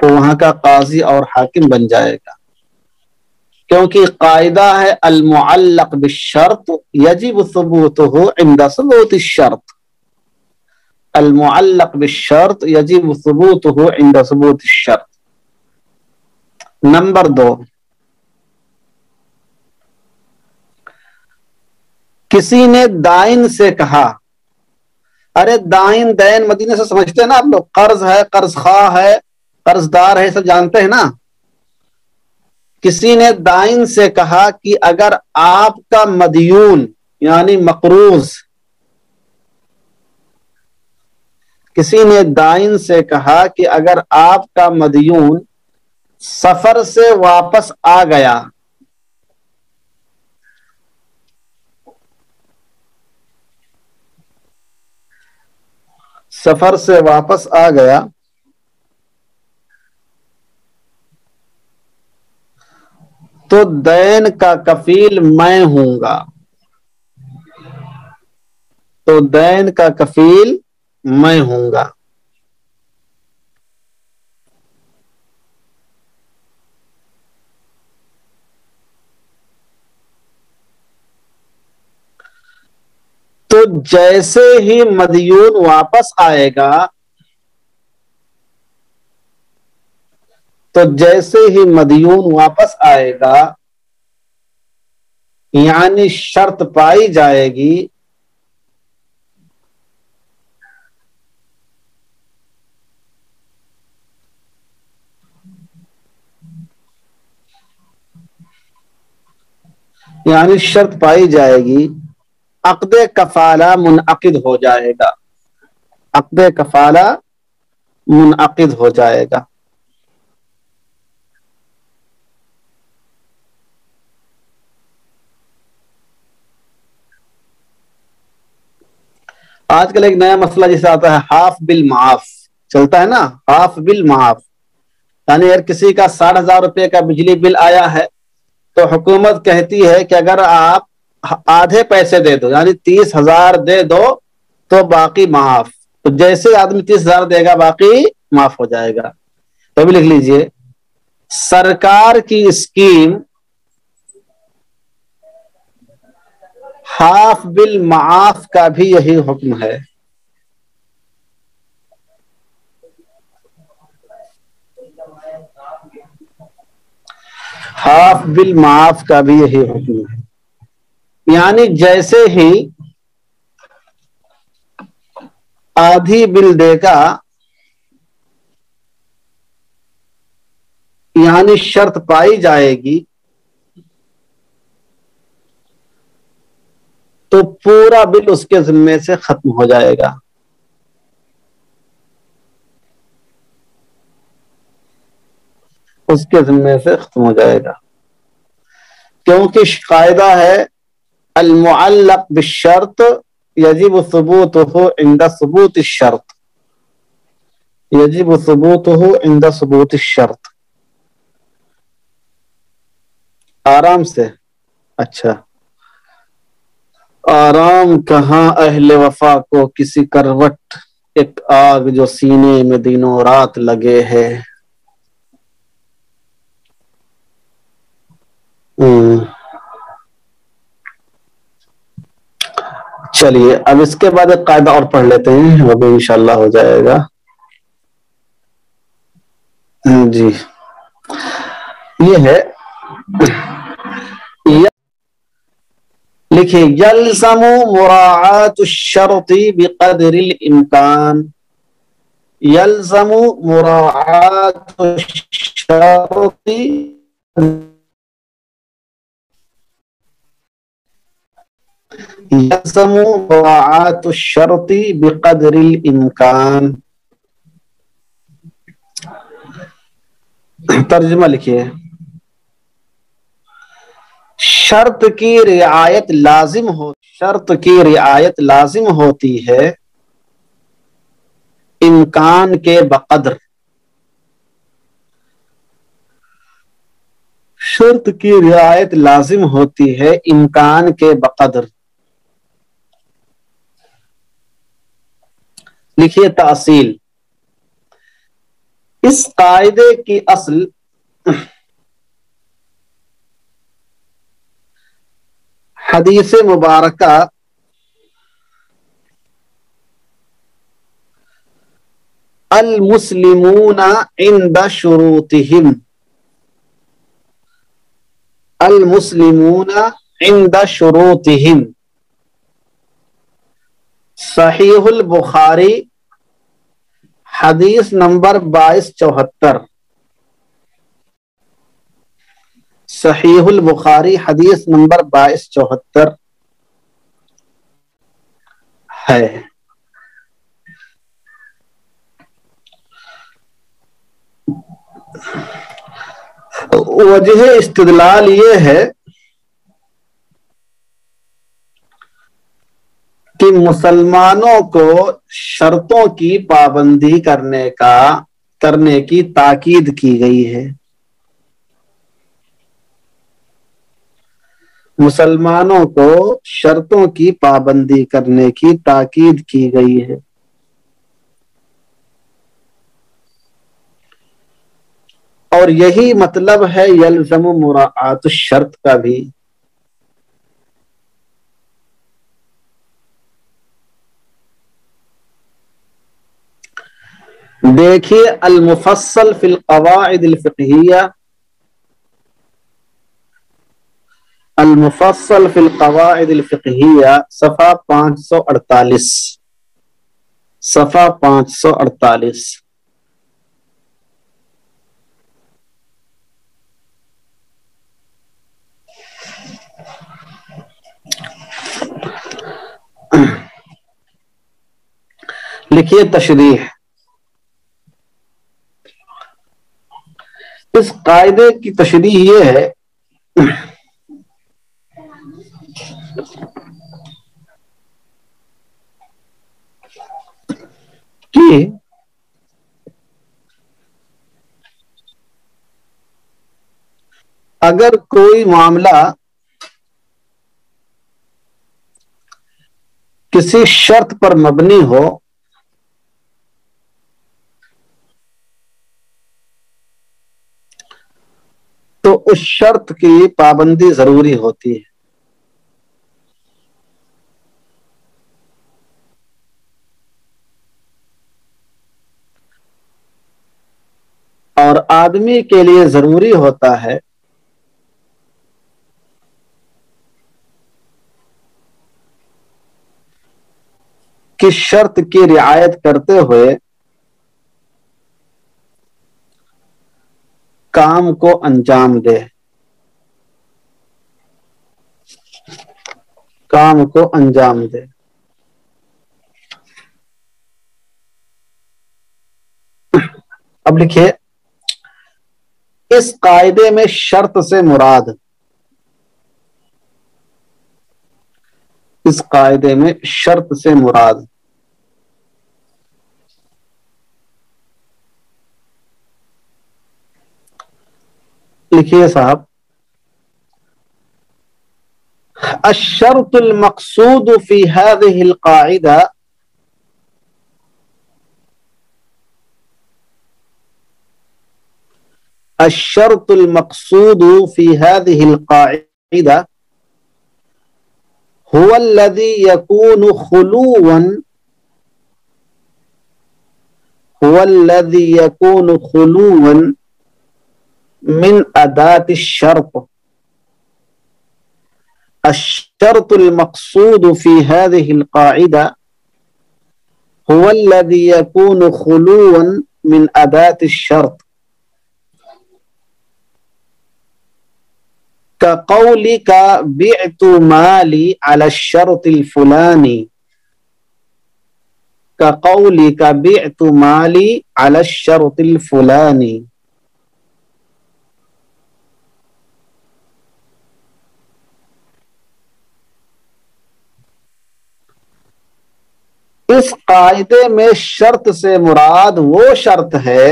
وہ وہاں کا قاضی اور حاکم بن جائے گا، کیونکہ قاعدہ ہے المعلق بالشرط یجب ثبوتہ عند ثبوت الشرط، المعلق بالشرط یجب ثبوتہ عند ثبوت الشرط۔ نمبر 2، کسی نے دائن سے کہا، ارے دائن دین مدینے سے سمجھتے ہیں نا آپ لوگ، قرض ہے، قرض خواہ ہے، قرض دار ہے، سب جانتے ہیں نا۔ کسی نے دائن سے کہا کہ اگر آپ کا مدیون یعنی مقروض، کسی نے دائن سے کہا کہ اگر آپ کا مدیون سفر سے واپس آ گیا، سفر سے واپس آ گیا تو دین کا کفیل میں ہوں گا، تو دین کا کفیل میں ہوں گا۔ تو جیسے ہی مدیون واپس آئے گا، تو جیسے ہی مدیون واپس آئے گا یعنی شرط پائی جائے گی یعنی شرط پائی جائے گی، عقد کفالہ منعقد ہو جائے گا، عقد کفالہ منعقد ہو جائے گا۔ آج کل ایک نیا مسئلہ جسے آتا ہے ہاف بالمعاف، چلتا ہے نا، ہاف بالمعاف، یعنی اگر کسی کا 60,000 روپے کا بجلی بل آیا ہے تو حکومت کہتی ہے کہ اگر آپ آدھے پیسے دے دو، یعنی 30,000 دے دو تو باقی معاف، تو جیسے آدمی 30,000 دے گا باقی معاف ہو جائے گا۔ تو بھی لکھ لیجئے، سرکار کی اسکیم ہاف بالمعاف کا بھی یہی حکم ہے۔ ہاف بالمعاف کا بھی یہی حکم ہے، یعنی جیسے ہی آدھی بل دے گا، یعنی شرط پائی جائے گی، تو پورا بل اس کے ذمے سے ختم ہو جائے گا۔ اس کے ذمے سے ختم ہو جائے گا، کیونکہ قاعدہ ہے المعلق بالشرط یجب ثبوته عند ثبوت الشرط، یجب ثبوته عند ثبوت الشرط۔ آرام سے، اچھا، آرام کہاں اہل وفا کو کسی کروٹ، ایک آگ جو سینے میں دنوں رات لگے ہے۔ چلیے اب اس کے بعد ایک قاعدہ اور پڑھ لیتے ہیں، وہ بھی انشاءاللہ ہو جائے گا۔ جی یہ ہے، لکھیں یلزم مراعات الشرط بقدر الامکان، یلزم مراعات الشرط، یلزم مراعات الشرط بقدر الامکان۔ ترجمہ لکھیے، شرط کی رعایت لازم ہو، شرط کی رعایت لازم ہوتی ہے امکان کے بقدر، شرط کی رعایت لازم ہوتی ہے امکان کے بقدر۔ لکھیے تاصیل، اس قاعدے کی اصل حدیث مبارکہ المسلمون عند شروطهم، المسلمون عند شروطهم، صحیح البخاری حدیث نمبر 2274، صحیح البخاری حدیث نمبر 2274 ہے۔ وجہ استدلال یہ ہے کہ مسلمانوں کو شرطوں کی پابندی کرنے کی تاکید کی گئی ہے، مسلمانوں کو شرطوں کی پابندی کرنے کی تاکید کی گئی ہے۔ اور یہی مطلب ہے یلزم مراعات الشرط کا بھی۔ دیکھیے المفصل فی القواعد الفقہیہ، المفصل فی القواعد الفقہیہ صفحہ 548، صفحہ 548۔ لکھیے تشریح. اس قاعدے کی تشریح یہ ہے کہ اگر کوئی معاملہ کسی شرط پر مبنی ہو تو اس شرط کی پابندی ضروری ہوتی ہے. اور آدمی کے لیے ضروری ہوتا ہے کہ شرط کی رعایت کرتے ہوئے کام کو انجام دے. کام کو انجام دے. اب لکھیے اس قاعدے میں شرط سے مراد، اس قاعدے میں شرط سے مراد لکھیے صاحب، الشرط المقصود في هذه القاعدة الشرط المقصود في هذه القاعدة هو الذي يكون خلوا من أداة الشرط. الشرط المقصود في هذه القاعدة هو الذي يكون خلوا من أداة الشرط كقولك بعت مالي على الشرط الفلاني، كقولك بعت مالي على الشرط الفلاني. اس قاعدے میں شرط سے مراد وہ شرط ہے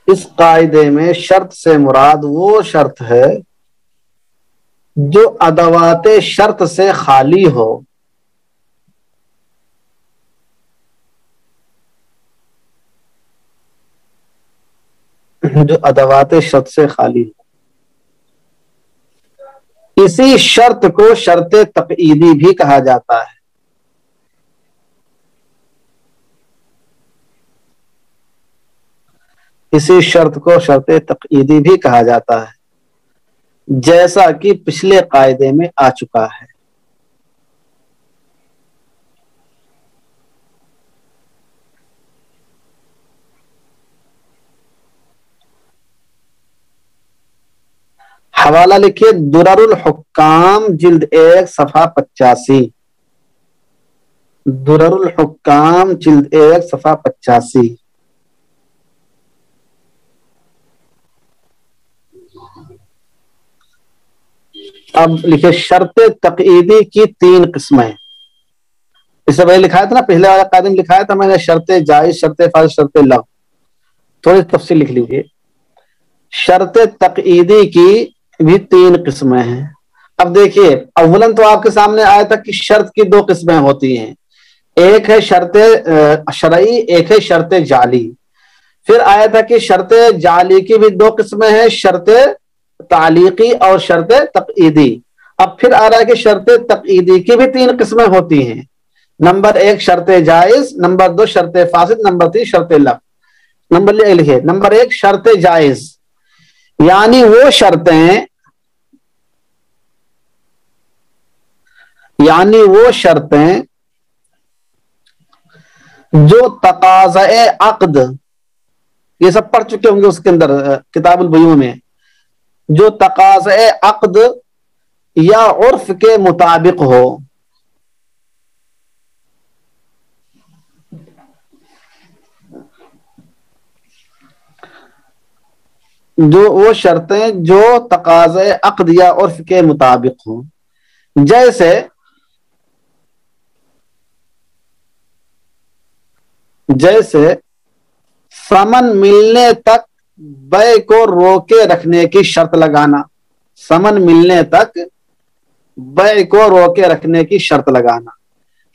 اس قاعدے میں شرط سے مراد وہ شرط ہے جو ادوات شرط سے خالی ہو. جو ادوات شرط سے خالی ہو. اسی شرط کو شرط تقعیدی بھی کہا جاتا ہے. اسی شرط کو شرط تقعیدی بھی کہا جاتا ہے، جیسا کہ پچھلے قاعدے میں آ چکا ہے. حوالہ لکھیے درر الحکام جلد 1 صفحہ 85. درر الحکام جلد 1 صفحہ 85. اب لکھے شرط تقعیدی کی 3 قسمیں. اس سے پہلے لکھایا تھا نا، پہلے والا قاعدے میں لکھایا تھا میں نے شرط جائز، شرط فاسد، شرط لغو. تھوڑی تفصیل لکھ لیجیے. شرط تقعیدی کی بھی 3 قسمیں ہیں. اب دیکھیے اولاً تو آپ کے سامنے آیا تھا کہ شرط کی 2 قسمیں ہوتی ہیں، ایک ہے شرط شرعی، ایک ہے شرط جعلی. پھر آیا تھا کہ شرط جعلی کی بھی 2 قسمیں ہیں، شرط تعلیقی اور شرط تقعیدی. اب پھر آ رہا ہے کہ شرط تقعیدی کی بھی 3 قسمیں ہوتی ہیں. نمبر 1 شرط جائز، نمبر 2 شرط فاسد، نمبر 3 شرط لغو. نمبر 1 شرط جائز، یعنی وہ شرطیں جو تقاضۂ عقد، یہ سب پڑھ چکے ہوں گے اس کے اندر کتاب البیوع میں، جو تقاضے عقد یا عرف کے مطابق ہو. جو وہ شرطیں جو تقاضے عقد یا عرف کے مطابق ہوں. جیسے ثمن ملنے تک بے کو روکے رکھنے کی شرط لگانا. ثمن ملنے تک بے کو روکے رکھنے کی شرط لگانا.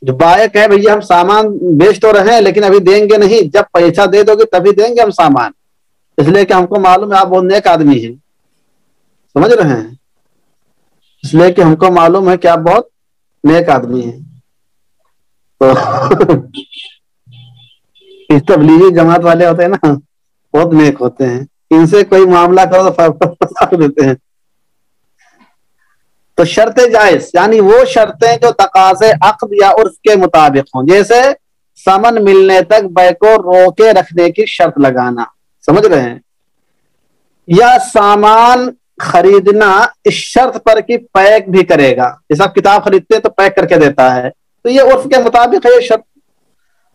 جو بائع ہے بھیا ہم سامان بیچ تو رہے ہیں لیکن ابھی دیں گے نہیں, جب پیسہ دے دو گے تبھی دیں گے ہم سامان, اس لیے کہ ہم کو معلوم ہے آپ بہت نیک آدمی ہیں. سمجھ رہے ہیں؟ اس لیے کہ ہم کو معلوم ہے کہ آپ بہت نیک آدمی ہیں. تو اس تبلیغی جماعت والے ہوتے ہیں نا, بہت نیک ہوتے ہیں, ان سے کوئی معاملہ کرو تو پھنسا دیتے ہیں. تو شرط جائز یعنی وہ شرطیں جو تقاضے عقد یا عرف کے مطابق ہوں, جیسے ثمن ملنے تک بے کو روکے رکھنے کی شرط لگانا. سمجھ رہے ہیں؟ یا سامان خریدنا اس شرط پر کہ پیک بھی کرے گا. جیسے آپ کتاب خریدتے ہیں تو پیک کر کے دیتا ہے, تو یہ عرف کے مطابق ہے. یہ شرط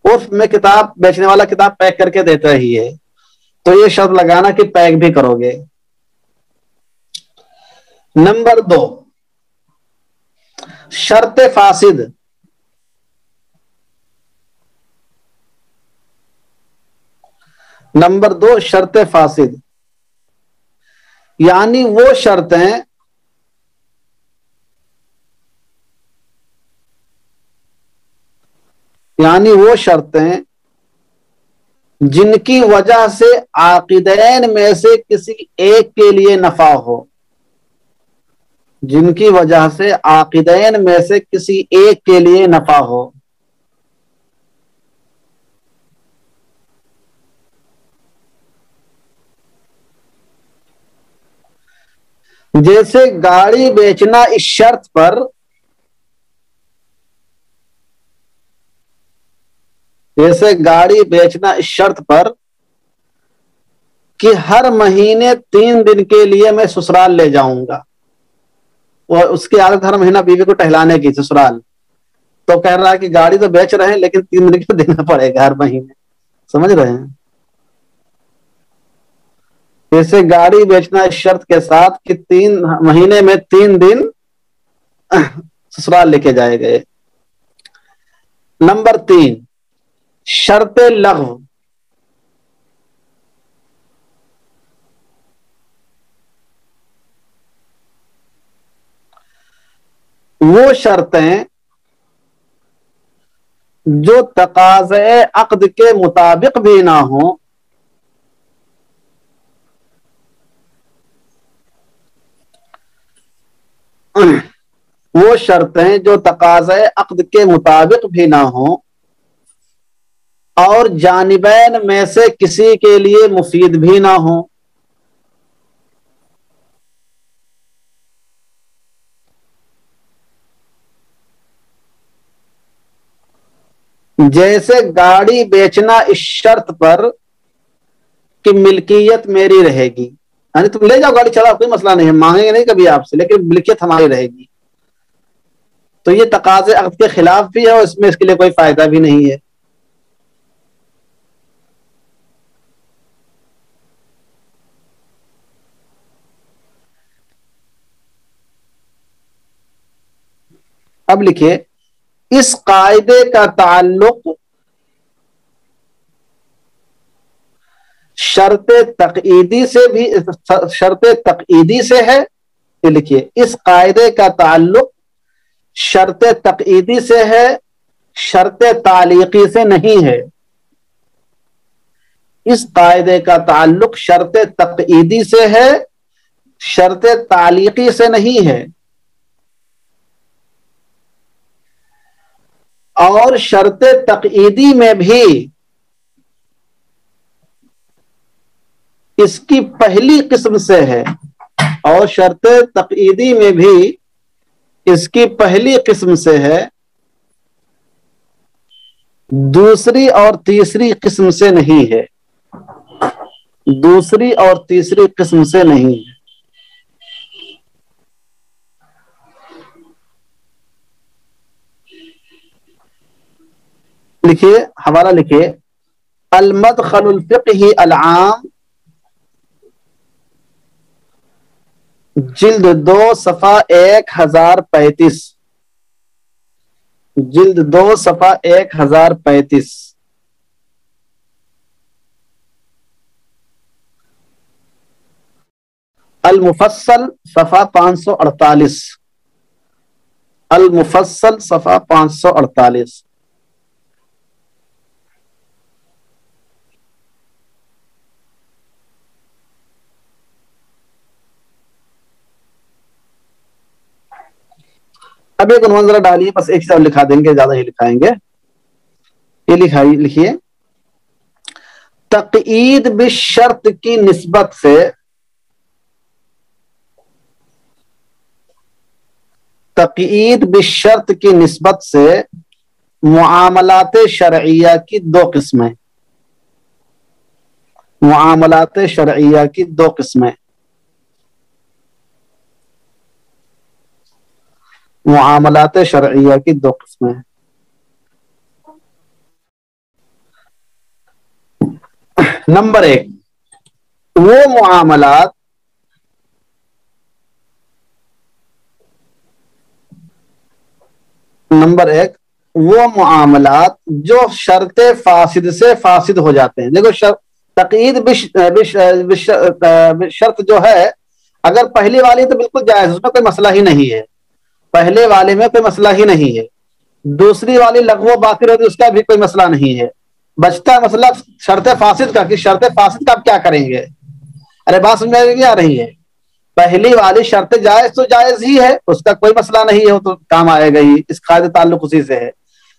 عرف میں کتاب بیچنے والا کتاب پیک کر کے دیتا ہی ہے, تو یہ شرط لگانا کہ پیک بھی کرو گے. نمبر 2 شرط فاسد. نمبر 2 شرط فاسد یعنی وہ شرطیں جن کی وجہ سے عاقدین میں سے کسی ایک کے لیے نفع ہو. جن کی وجہ سے عاقدین میں سے کسی ایک کے لیے نفع ہو. جیسے گاڑی بیچنا اس شرط پر کہ ہر مہینے 3 دن کے لیے میں سسرال لے جاؤں گا. اور اس کی عادت ہر مہینہ بیوی کو ٹہلانے کی سسرال, تو کہہ رہا ہے کہ گاڑی تو بیچ رہے ہیں لیکن 3 دن کا دینا پڑے گا ہر مہینے. سمجھ رہے ہیں؟ جیسے گاڑی بیچنا اس شرط کے ساتھ کہ 3 مہینے میں 3 دن سسرال لے کے جائے گئے. نمبر 3 شرط لغو. وہ شرطیں جو تقاضے عقد کے مطابق بھی نہ ہوں, وہ شرطیں جو تقاضے عقد کے مطابق بھی نہ ہوں اور جانبین میں سے کسی کے لیے مفید بھی نہ ہوں. جیسے گاڑی بیچنا اس شرط پر کہ ملکیت میری رہے گی, یعنی تم لے جاؤ گاڑی چلاؤ کوئی مسئلہ نہیں ہے, مانگیں گے نہیں کبھی آپ سے, لیکن ملکیت ہماری رہے گی. تو یہ تقاضے عقد کے خلاف بھی ہے اور اس میں اس کے لیے کوئی فائدہ بھی نہیں ہے. اب لکھیے اس قاعدے کا تعلق شرط تقعیدی سے ہے. لکھیے اس قاعدے کا تعلق شرط تقعیدی سے ہے, شرط تعلیقی سے نہیں ہے. اس قاعدے کا تعلق شرط تقعیدی سے ہے, شرط تعلیقی سے نہیں ہے. اور شرط تقعیدی میں بھی اس کی پہلی قسم سے ہے, اور شرط تقعیدی میں بھی اس کی پہلی قسم سے ہے, دوسری اور تیسری قسم سے نہیں ہے. دوسری اور تیسری قسم سے نہیں ہے. لکھیے حوالہ لکھیے المدخل الفقہی العام جلد 2 صفحہ 1035 جلد 2 صفحہ 1035 المفصل صفحہ 548 المفصل صفحہ 548 اب ایک عنوان ذرا ڈالیے، بس ایک ساتھ لکھا دیں گے، زیادہ ہی لکھائیں گے. یہ لکھیے تقیید بالشرط کی نسبت سے تقیید بالشرط کی نسبت سے معاملات شرعیہ کی 2 قسمیں. معاملات شرعیہ کی 2 قسمیں. معاملات شرعیہ کی 2 قسمیں. نمبر 1 وہ معاملات جو شرط فاسد سے فاسد ہو جاتے ہیں. دیکھو تقیید شرط جو ہے، اگر پہلی والی تو بالکل جائز، اس میں کوئی مسئلہ ہی نہیں ہے، پہلے والے میں کوئی مسئلہ ہی نہیں ہے. دوسری والی لغو باطل ہوتی، اس کا بھی کوئی مسئلہ نہیں ہے. بچتا مسئلہ شرط فاسد کا، کہ شرط فاسد کا آپ کیا کریں گے. ارے بات سمجھ میں نہیں آ رہی ہے. پہلی والی شرط جائز تو جائز ہی ہے، اس کا کوئی مسئلہ نہیں ہے، وہ تو کام آئے گا ہی، اس قاعدے تعلق اسی سے ہے.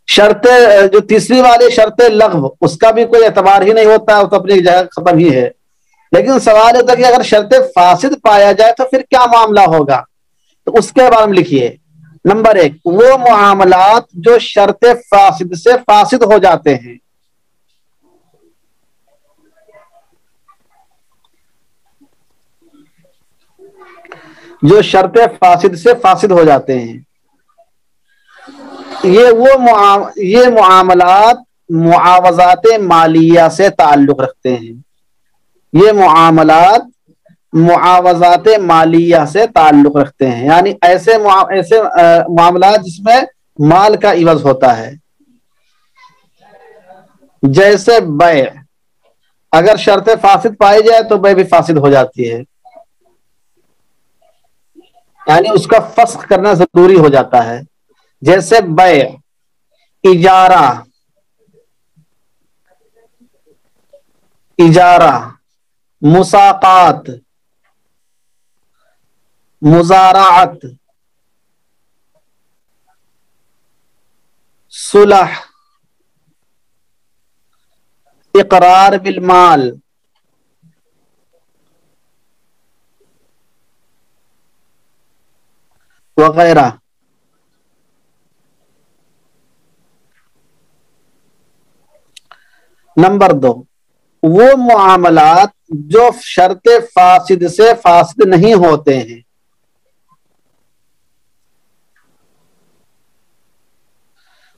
شرط جو تیسری والی شرط لغو، اس کا بھی کوئی اعتبار ہی نہیں ہوتا، وہ تو اپنی جگہ ختم ہی ہے. لیکن سوال ہوتا ہے کہ اگر شرط فاسد پایا جائے تو پھر کیا معاملہ ہوگا، تو اس کے بارے میں لکھیے. نمبر 1 وہ معاملات جو شرط فاسد سے فاسد ہو جاتے ہیں. جو شرط فاسد سے فاسد ہو جاتے ہیں، یہ معاملات معاوضات مالیہ سے تعلق رکھتے ہیں. یہ معاملات معاوضات مالیہ سے تعلق رکھتے ہیں، یعنی ایسے معاملات جس میں مال کا عوض ہوتا ہے. جیسے بیع، اگر شرط فاسد پائی جائے تو بیع بھی فاسد ہو جاتی ہے، یعنی اس کا فسخ کرنا ضروری ہو جاتا ہے. جیسے بیع، اجارہ، مساقات، مزارعت، صلح، اقرار بالمال، وغیرہ. نمبر 2 وہ معاملات جو شرط فاسد سے فاسد نہیں ہوتے ہیں.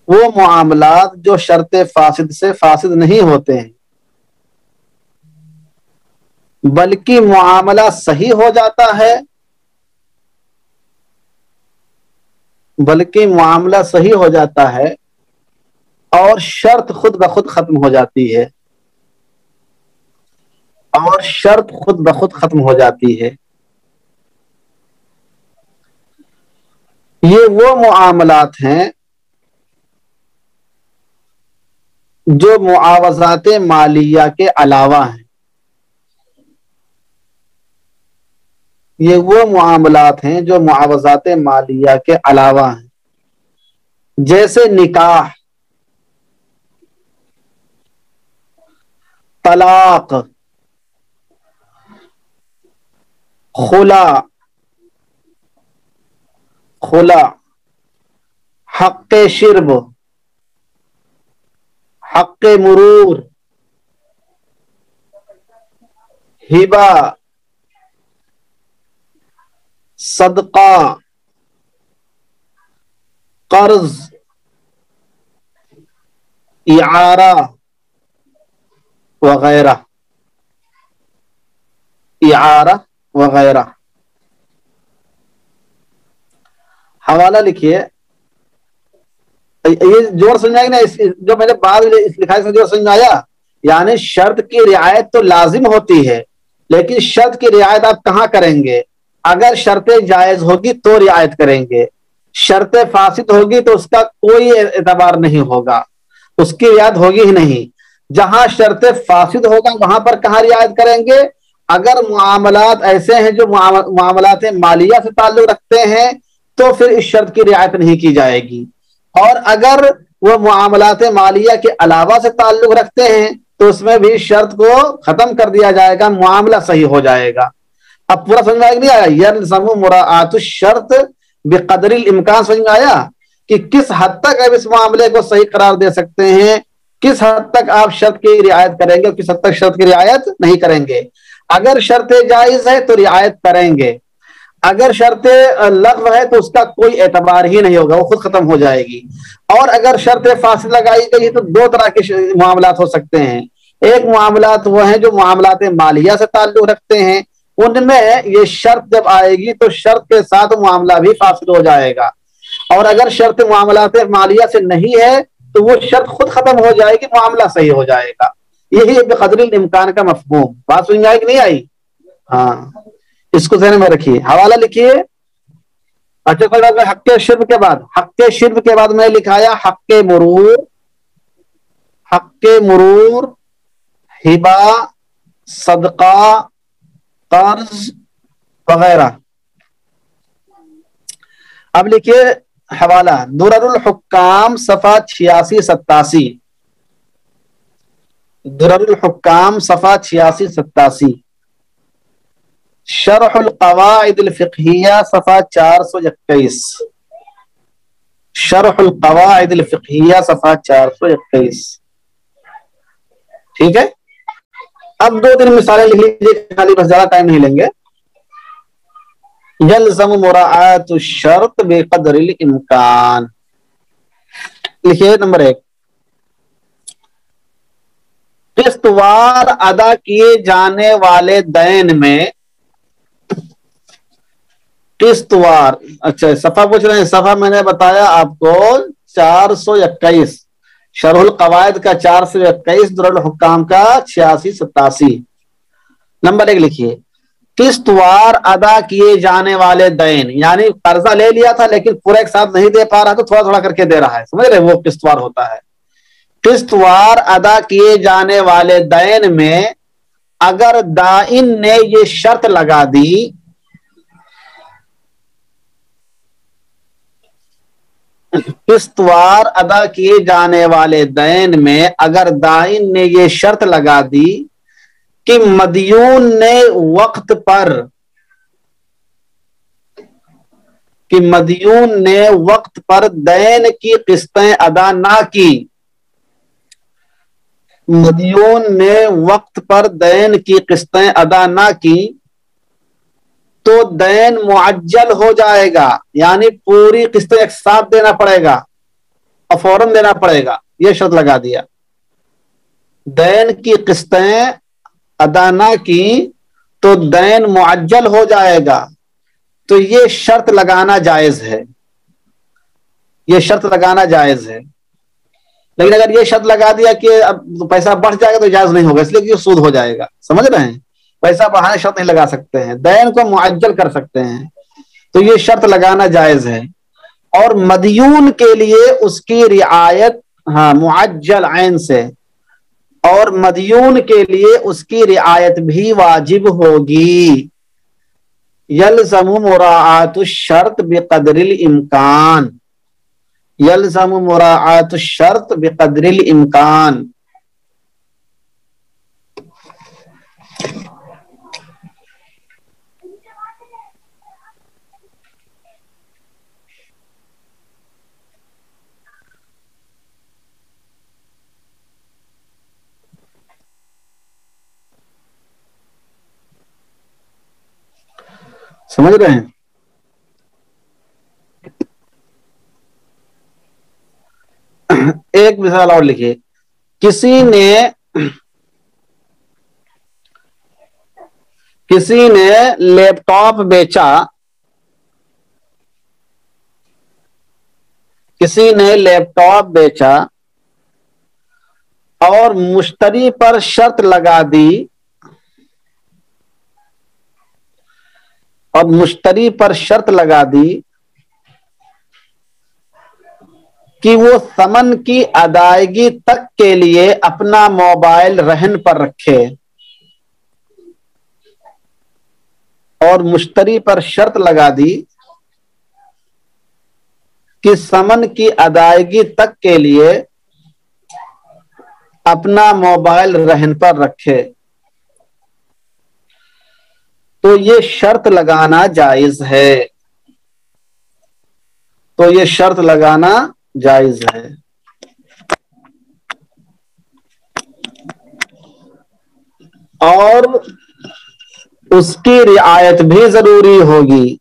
وہ معاملات جو شرط فاسد سے فاسد نہیں ہوتے ہیں بلکہ معاملہ صحیح ہو جاتا ہے، اور شرط خود بخود ختم ہو جاتی ہے. یہ وہ معاملات ہیں جو معاوضات مالیہ کے علاوہ ہیں. یہ وہ معاملات ہیں جو معاوضات مالیہ کے علاوہ ہیں. جیسے نکاح، طلاق، خلا، حق شرب، حق مرور، ہبہ، صدقہ، قرض، اعارہ وغیرہ، اعارہ وغیرہ. حوالہ لکھیے. یہ جوڑ سمجھ آئے نا، جو میں نے بعد لکھا ہے جوڑ سمجھ میں آیا. یعنی شرط کی رعایت تو لازم ہوتی ہے، لیکن شرط کی رعایت آپ کہاں کریں گے؟ اگر شرط جائز ہوگی تو رعایت کریں گے، شرط فاسد ہوگی تو اس کا کوئی اعتبار نہیں ہوگا، اس کی رعایت ہوگی ہی نہیں. جہاں شرط فاسد ہوگا وہاں پر کہاں رعایت کریں گے؟ اگر معاملات ایسے ہیں جو معاملات مالیہ سے تعلق رکھتے ہیں تو پھر اس شرط کی رعایت نہیں کی جائے گی، اور اگر وہ معاملات مالیہ کے علاوہ سے تعلق رکھتے ہیں تو اس میں بھی شرط کو ختم کر دیا جائے گا، معاملہ صحیح ہو جائے گا. اب پورا سمجھ میں نہیں آیا؟ یلزم مراعات الشرط بقدر الامکان. سمجھ میں آیا کہ کس حد تک آپ اس معاملے کو صحیح قرار دے سکتے ہیں، کس حد تک آپ شرط کی رعایت کریں گے اور کس حد تک شرط کی رعایت نہیں کریں گے. اگر شرط جائز ہے تو رعایت کریں گے، اگر شرط لغو ہے تو اس کا کوئی اعتبار ہی نہیں ہوگا، وہ خود ختم ہو جائے گی. اور اگر شرط فاسد لگائی گئی تو دو طرح کے معاملات ہو سکتے ہیں. ایک معاملات وہ ہیں جو معاملات مالیہ سے تعلق رکھتے ہیں، ان میں یہ شرط جب آئے گی تو شرط کے ساتھ معاملہ بھی فاسد ہو جائے گا. اور اگر شرط معاملات مالیہ سے نہیں ہے تو وہ شرط خود ختم ہو جائے گی، معاملہ صحیح ہو جائے گا. یہی ہے بقدر الامکان کا مفہوم. بات سمجھ میں آئی کہ نہیں آئی؟ ہاں، اس کو ذہن میں رکھیے. حوالہ لکھیے. اچھا، حق شرب کے بعد، حق شرب کے بعد میں لکھایا حق مرور، حق مرور، ہبہ، صدقہ، قرض وغیرہ. اب لکھیے حوالہ درر الحکام صفحہ 86-87. درر الحکام صفحہ 86-87. شرح القواعد الفقہیہ صفحہ 421. شرح القواعد الفقہیہ صفحہ 421. ٹھیک ہے. اب 2-3 مثالیں لکھ لیجیے، خالی بس زیادہ ٹائم نہیں لیں گے. یلزم مراعات الشرط بقدر الامکان. لکھیے نمبر 1، قسط وار ادا کیے جانے والے دین میں، قسط وار. اچھا صفحہ پوچھ رہے ہیں، صفحہ میں نے بتایا آپ کو 421، شرح القواعد کا 421، درر الحکام کا 86-87. نمبر 1 لکھیے، قسط وار ادا کیے جانے والے دین، یعنی قرضہ لے لیا تھا لیکن پورا ایک ساتھ نہیں دے پا رہا تو تھوڑا تھوڑا کر کے دے رہا ہے، سمجھ رہے؟ وہ قسط وار ہوتا ہے. قسط وار ادا کیے جانے والے دین میں اگر دائن نے یہ شرط لگا دی، قسط وار ادا کیے جانے والے دین میں اگر دائن نے یہ شرط لگا دی کہ مدیون نے وقت پر، کہ مدیون نے وقت پر دین کی قسطیں ادا نہ کی، مدیون نے وقت پر دین کی قسطیں ادا نہ کی تو دین معجل ہو جائے گا، یعنی پوری قسطیں ایک ساتھ دینا پڑے گا اور فوراً دینا پڑے گا. یہ شرط لگا دیا، دین کی قسطیں ادا نہ کی تو دین معجل ہو جائے گا. تو یہ شرط لگانا جائز ہے، یہ شرط لگانا جائز ہے. لیکن اگر یہ شرط لگا دیا کہ اب پیسہ بڑھ جائے گا تو جائز نہیں ہوگا، اس لیے کہ یہ سود ہو جائے گا. سمجھ رہے ہیں؟ پیسہ بڑھانے شرط نہیں لگا سکتے ہیں، دین کو معجل کر سکتے ہیں، تو یہ شرط لگانا جائز ہے. اور مدیون کے لیے اس کی رعایت، ہاں معجل عین سے، اور مدیون کے لیے اس کی رعایت بھی واجب ہوگی. یلزم مراعات الشرط بقدر الامکان، یلزم مراعات الشرط بقدر الامکان. سمجھ رہے ہیں؟ ایک مثال اور لکھیے، کسی نے لیپ ٹاپ بیچا، کسی نے لیپ ٹاپ بیچا اور مشتری پر شرط لگا دی، اور مشتری پر شرط لگا دی کہ وہ ثمن کی ادائیگی تک کے لیے اپنا موبائل رہن پر رکھے، اور مشتری پر شرط لگا دی کہ ثمن کی ادائیگی تک کے لیے اپنا موبائل رہن پر رکھے، تو یہ شرط لگانا جائز ہے، تو یہ شرط لگانا جائز ہے۔ اور اس کی رعایت بھی ضروری ہوگی،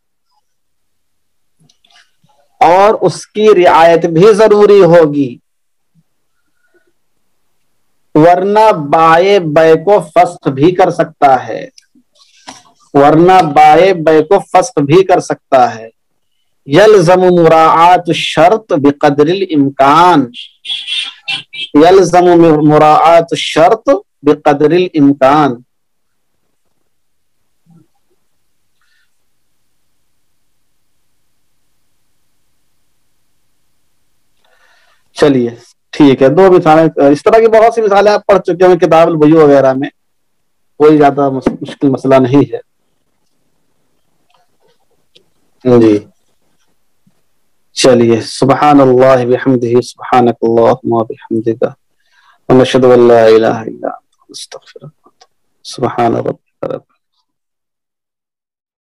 اور اس کی رعایت بھی ضروری ہوگی، ورنہ بائع بے کو فسخ بھی کر سکتا ہے، ورنہ بائع بے کو فسخ بھی کر سکتا ہے۔ یلزم مراعات الشرط بقدر الامکان، یلزم مراعات الشرط بقدر الامکان۔ چلیے ٹھیک ہے، دو مثالیں، اس طرح کی بہت سی مثالیں آپ پڑھ چکے ہیں کتاب البیوع وغیرہ میں، کوئی زیادہ مشکل مسئلہ نہیں ہے جی۔ چلیے، سبحان اللہ بحمدہ، سبحانک اللہم وبحمدک، ونشہد ان لا الہ الا انت، نستغفرک، سبحان ربک۔